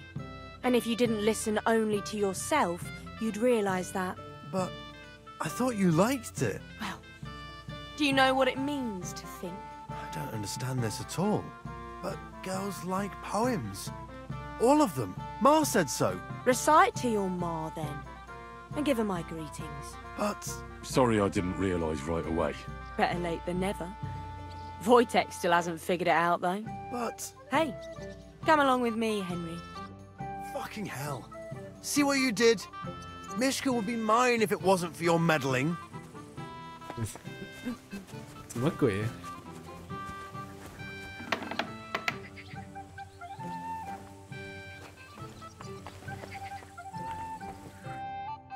And if you didn't listen only to yourself, you'd realise that. But I thought you liked it. Well, do you know what it means to think? I don't understand this at all. But girls like poems. All of them. Ma said so. Recite to your ma, then. And give her my greetings. But... Sorry I didn't realise right away. Better late than never. Wojtek still hasn't figured it out, though. But... Hey, come along with me, Henry. Fucking hell. See what you did? Mishka would be mine if it wasn't for your meddling. 什么鬼？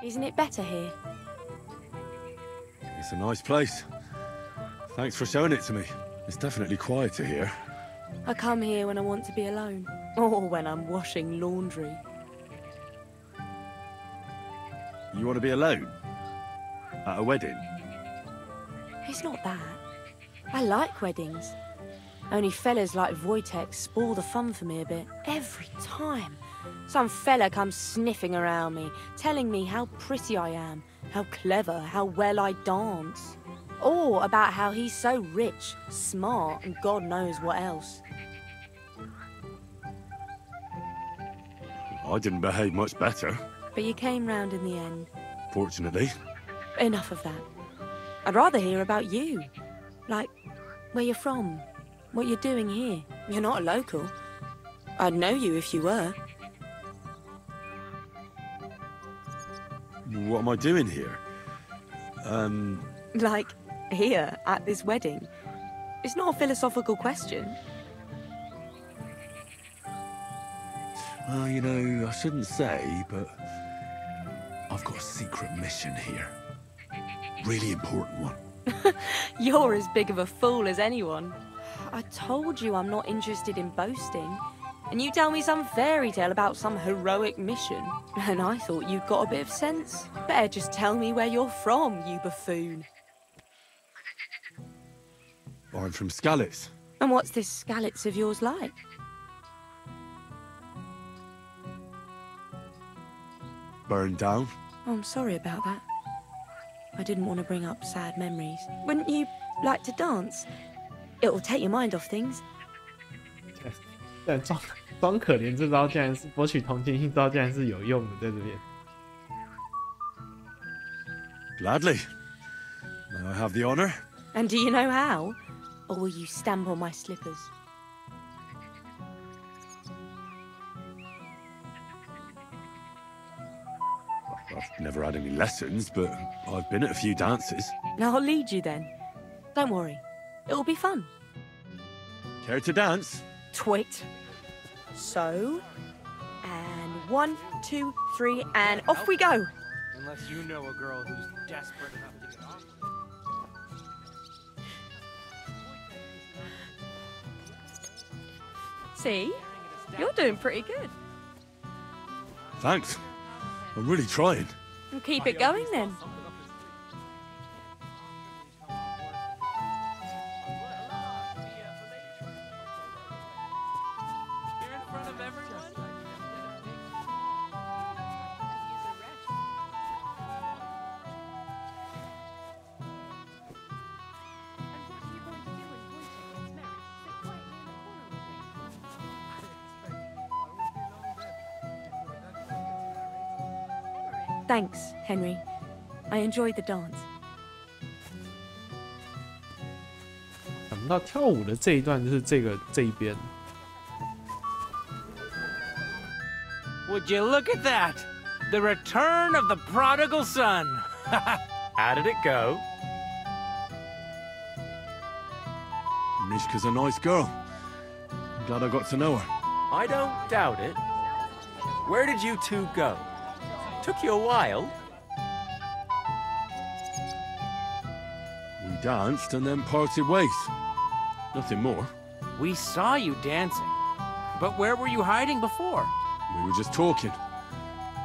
Isn't it better here? It's a nice place. Thanks for showing it to me. It's definitely quieter here. I come here when I want to be alone. Or when I'm washing laundry. You want to be alone? At a wedding? It's not that. I like weddings. Only fellas like Wojtek spoil the fun for me a bit. Every time. Some fella comes sniffing around me, telling me how pretty I am, how clever, how well I dance. Or about how he's so rich, smart, and God knows what else. I didn't behave much better. But you came round in the end. Fortunately. Enough of that. I'd rather hear about you. Like, where you're from, what you're doing here. You're not a local. I'd know you if you were. What am I doing here? Like, here, at this wedding. It's not a philosophical question. Well, you know, I shouldn't say, but I've got a secret mission here. Really important one. You're as big of a fool as anyone. I told you I'm not interested in boasting. And you tell me some fairy tale about some heroic mission. And I thought you'd got a bit of sense. Better just tell me where you're from, you buffoon. I'm from Skalitz. And what's this Skalitz of yours like? Burned down. Oh, I'm sorry about that. I didn't want to bring up sad memories. Wouldn't you like to dance? It'll take your mind off things. 但装可怜这招竟然是博取同情心招，竟然是有用的，在这边。Gladly. I have the honor. And do you know how? Or will you stamp on my slippers? I've never had any lessons, but I've been at a few dances. I'll lead you then. Don't worry. It'll be fun. Care to dance? Twit. So, and 1, 2, 3, and off we go. Unless you know a girl who's desperate enough to get off. See? You're doing pretty good. Thanks. I'm really trying. And keep it going then. Thanks, Henry. I enjoyed the dance. 想不到跳舞的这一段就是这一边。Would you look at that? The return of the prodigal son. How did it go? Mishka's a nice girl. I'm glad I got to know her. I don't doubt it. Where did you two go? Took you a while. We danced and then parted ways. Nothing more. We saw you dancing. But where were you hiding before? We were just talking.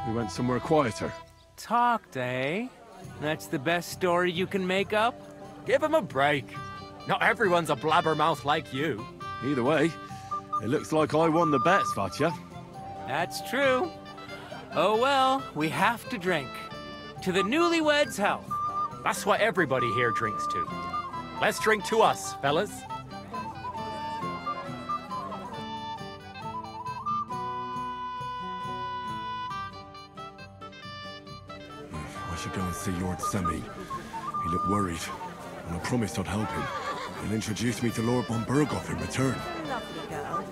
We went somewhere quieter. Talked, eh? That's the best story you can make up? Give him a break. Not everyone's a blabbermouth like you. Either way, it looks like I won the bet, Svatya. That's true. Oh well, we have to drink. To the newlyweds' health. That's what everybody here drinks to. Let's drink to us, fellas. I should go and see Lord Semi. He looked worried, and I promised I'd help him. He'll introduce me to Lord von Berghoff in return. Lovely girl.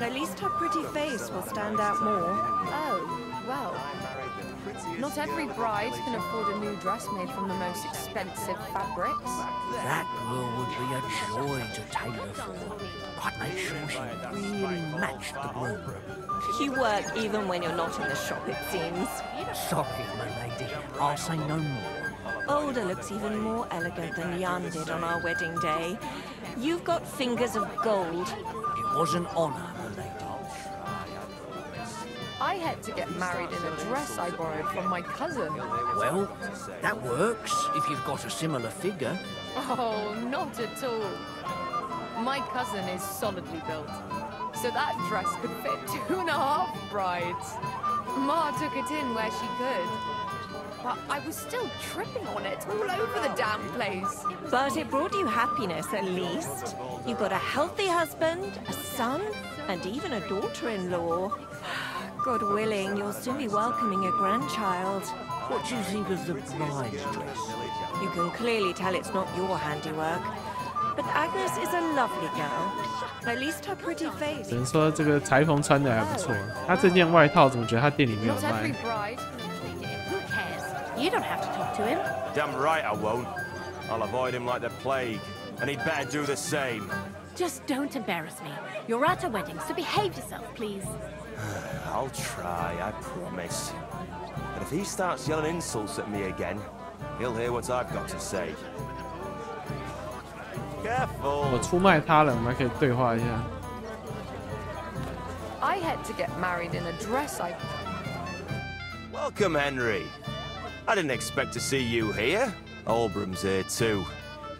At least her pretty face will stand out more. Oh, well. Not every bride can afford a new dress made from the most expensive fabrics. That girl would be a joy to tailor for. I'd make sure she really matched the groom. You work even when you're not in the shop, it seems. Sorry, my lady. I'll say no more. Older looks even more elegant than Jan did on our wedding day. You've got fingers of gold. It was an honor, my lady. I had to get married in a dress I borrowed from my cousin. Well, that works if you've got a similar figure. Oh, not at all. My cousin is solidly built, so that dress could fit 2.5 brides. Ma took it in where she could. But I was still tripping on it all over the damn place. But it brought you happiness, at least. You got a healthy husband, a son, and even a daughter-in-law. God willing, you'll soon be welcoming a grandchild. What do you think of the bride's dress? You can clearly tell it's not your handiwork. But Agnes is a lovely girl. At least her pretty face. 只能说这个裁缝穿的还不错。他这件外套怎么觉得他店里没有 Not 卖 every？ bride. Who cares? You don't have to talk to him. Damn right I won't. I'll avoid him like the plague. And he'd better do the same. Just don't embarrass me. You're at a wedding, so behave yourself, please. I'll try, I promise. But if he starts yelling insults at me again, he'll hear what I've got to say. Careful. 我出卖他了，我们还可以对话一下。 I had to get married in a dress I... Welcome, Henry. I didn't expect to see you here. Olbram's here too.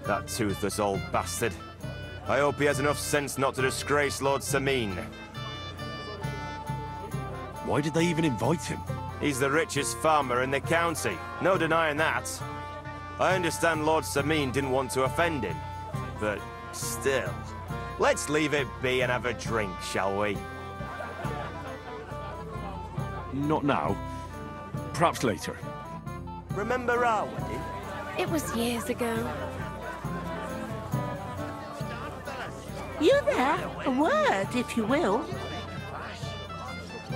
That toothless old bastard. I hope he has enough sense not to disgrace Lord Samin. Why did they even invite him? He's the richest farmer in the county. No denying that. I understand Lord Samin didn't want to offend him. But still, let's leave it be and have a drink, shall we? Not now. Perhaps later. Remember our wedding? It was years ago. You there? A word, if you will.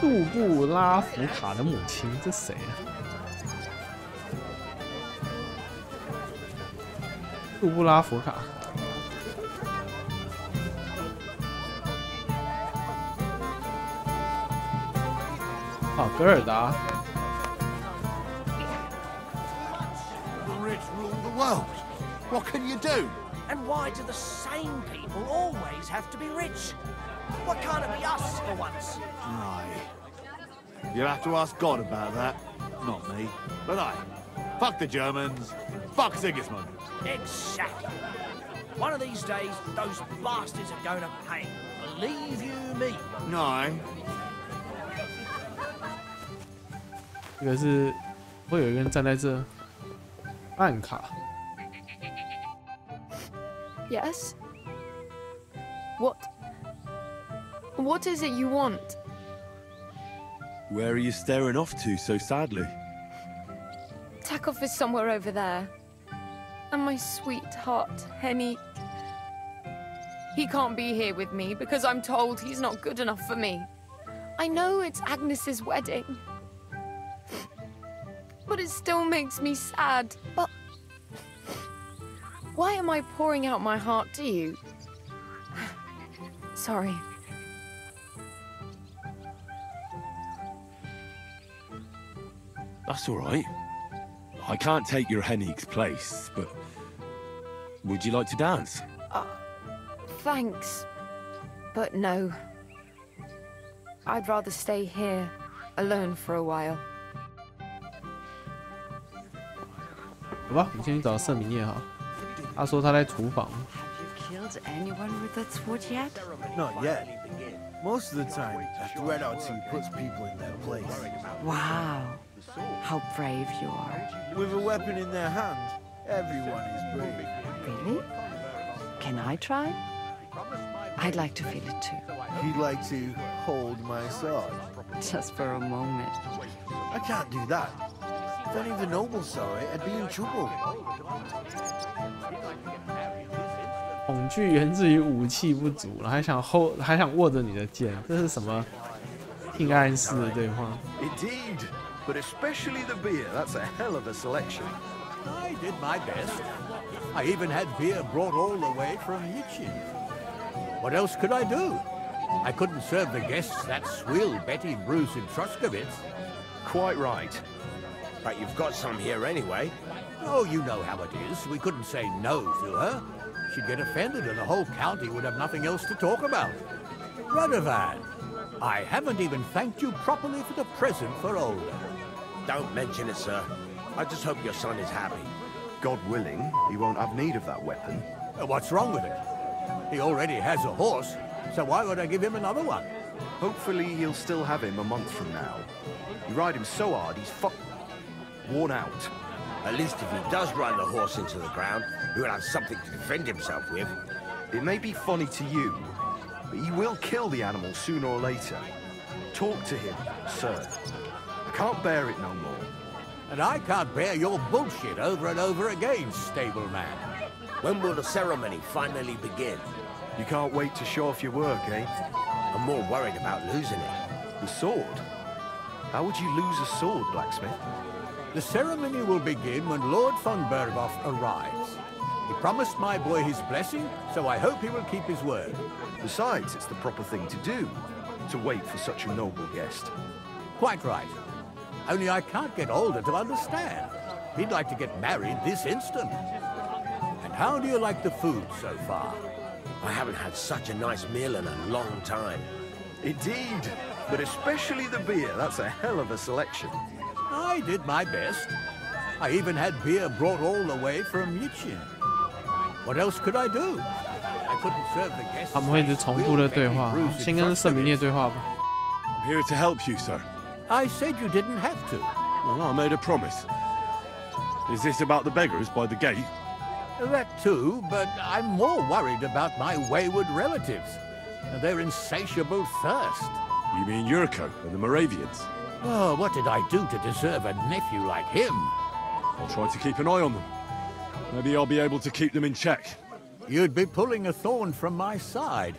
杜布拉福卡的母亲，这谁啊？杜布拉福卡。啊，格尔达。 Rich rule the world. What can you do? And why do the same people always have to be rich? Why can't it be us for once? Aye. You'll have to ask God about that, not me. But aye, fuck the Germans, fuck Sigismund. Exactly. One of these days, those bastards are going to pay. Believe you me. No. 这个是会有一个人站在这，暗卡。 Yes? What is it you want? Where are you staring off to so sadly? Takov is somewhere over there. And my sweetheart, Henny... He can't be here with me because I'm told he's not good enough for me. I know it's Agnes's wedding. But it still makes me sad. But... Why am I pouring out my heart to you? Sorry. That's all right. I can't take your Henig's place, but would you like to dance? Thanks. But no. I'd rather stay here, alone for a while. 好吧，我们先去找瑟米涅哈。他说他在厨房。 Killed anyone with that sword yet? Not yet. Most of the time, Red Ox puts people in their place. Wow. How brave you are. With a weapon in their hand, everyone is brave. Really? Can I try? I'd like to feel it too. You'd like to hold my sword? Just for a moment. I can't do that. If any of the nobles saw it, I'd be in trouble. 恐惧源自于武器不足，还想握着你的剑，这是什么性暗示的对话 Indeed, but especially the beer. That's a hell of a selection. I did my best. I even had beer brought all the way from Yichin. What else could I do? I couldn't serve the guests that swill Betty Bruce in Truskowitz. Quite right. But you've got some here anyway. Oh, you know how it is. We couldn't say no to her. She'd get offended and the whole county would have nothing else to talk about. Radovan, I haven't even thanked you properly for the present for Olga. Don't mention it, sir. I just hope your son is happy. God willing, he won't have need of that weapon. What's wrong with it? He already has a horse, so why would I give him another one? Hopefully he'll still have him a month from now. You ride him so hard, he's worn out. At least if he does run the horse into the ground, he will have something to defend himself with. It may be funny to you, but he will kill the animal sooner or later. Talk to him, sir. I can't bear it no more. And I can't bear your bullshit over and over again, stableman. When will the ceremony finally begin? You can't wait to show off your work, eh? I'm more worried about losing it. The sword? How would you lose a sword, blacksmith? The ceremony will begin when Lord von Bergoff arrives. He promised my boy his blessing, so I hope he will keep his word. Besides, it's the proper thing to do, to wait for such a noble guest. Quite right. Only I can't get older to understand. He'd like to get married this instant. And how do you like the food so far? I haven't had such a nice meal in a long time. Indeed, but especially the beer. That's a hell of a selection. I did my best. I even had beer brought all the way from Yichin. What else could I do? I couldn't serve the guests. 他们会一直重复的对话，先跟瑟米涅对话吧。 I'm here to help you, sir. I said you didn't have to. Well, I made a promise. Is this about the beggars by the gate? That too, but I'm more worried about my wayward relatives and their insatiable thirst. You mean Yurko and the Moravians? Oh, what did I do to deserve a nephew like him? I'll try to keep an eye on them. Maybe I'll be able to keep them in check. You'd be pulling a thorn from my side.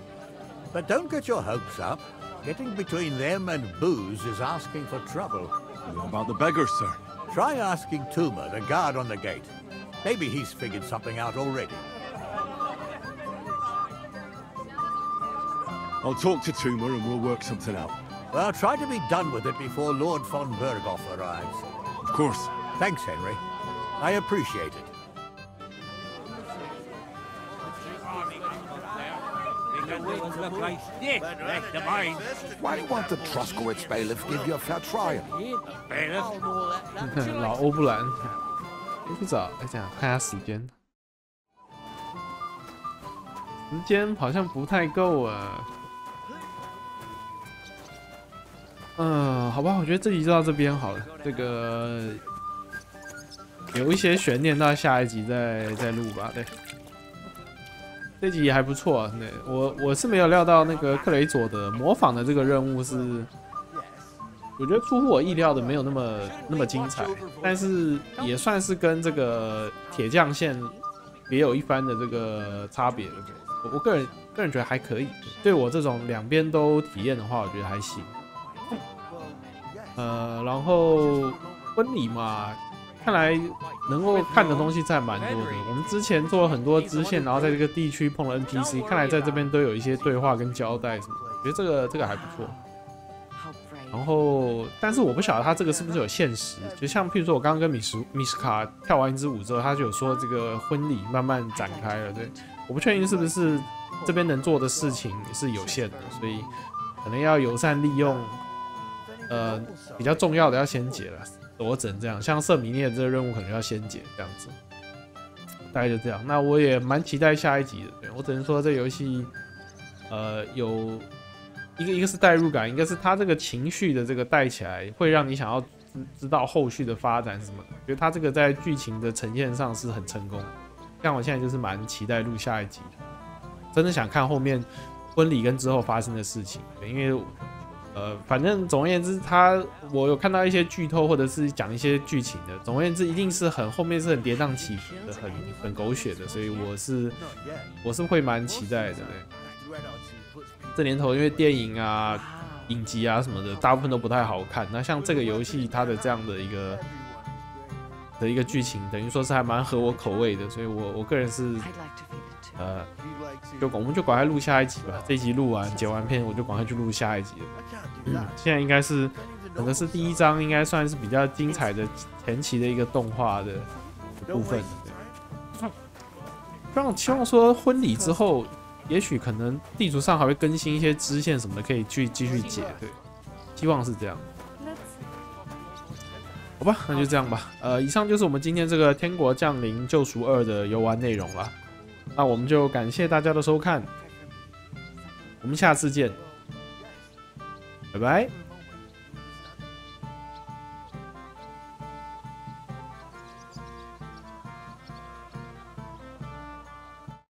But don't get your hopes up. Getting between them and booze is asking for trouble. What about the beggars, sir? Try asking Tuma, the guard on the gate. Maybe he's figured something out already. I'll talk to Tuma and we'll work something out. Well, try to be done with it before Lord von Berghoff arrives. Of course. Thanks, Henry. I appreciate it. Why won't the Troskowitz bailiff give you a fair trial? 老欧布兰，不早，这样看下时间，时间好像不太够啊。好吧，我觉得这集就到这边好了。这个有一些悬念，到下一集再录吧。对，这集也还不错啊。对，我是没有料到那个克雷佐的模仿的这个任务是，我觉得出乎我意料的，没有那么精彩，但是也算是跟这个铁匠线别有一番的这个差别。我个人觉得还可以，对我这种两边都体验的话，我觉得还行。然后婚礼嘛，看来能够看的东西还蛮多的。我们之前做了很多支线，然后在这个地区碰了 NPC， 看来在这边都有一些对话跟交代什么的，我觉得这个还不错。然后，但是我不晓得他这个是不是有限时，就像譬如说我刚刚跟米什卡跳完一支舞之后，他就有说这个婚礼慢慢展开了，对，我不确定是不是这边能做的事情是有限的，所以可能要友善利用。比较重要的要先解了，我只能这样。像瑟米涅这个任务可能要先解，这样子，大概就这样。那我也蛮期待下一集的。对，我只能说这游戏，有一个是代入感，一个是它这个情绪的这个带起来，会让你想要知道后续的发展什么的。我觉得它这个在剧情的呈现上是很成功。像我现在就是蛮期待录下一集的，真的想看后面婚礼跟之后发生的事情，因为。反正总而言之，我有看到一些剧透或者是讲一些剧情的。总而言之，一定是后面是很跌宕起伏的，很狗血的，所以我是会蛮期待的。对，这年头因为电影啊、影集啊什么的，大部分都不太好看。那像这个游戏，它的这样的一个剧情，等于说是还蛮合我口味的，所以我个人是我们就赶快录下一集吧。这一集录完剪完片，我就赶快去录下一集了。现在应该是可能是第一章，应该算是比较精彩的前期的一个动画的部分。希望说婚礼之后，也许可能地图上还会更新一些支线什么的，可以去继续解。对，希望是这样。好吧，那就这样吧。以上就是我们今天这个《天国降临：救赎2》的游玩内容了。那我们就感谢大家的收看，我们下次见，拜拜。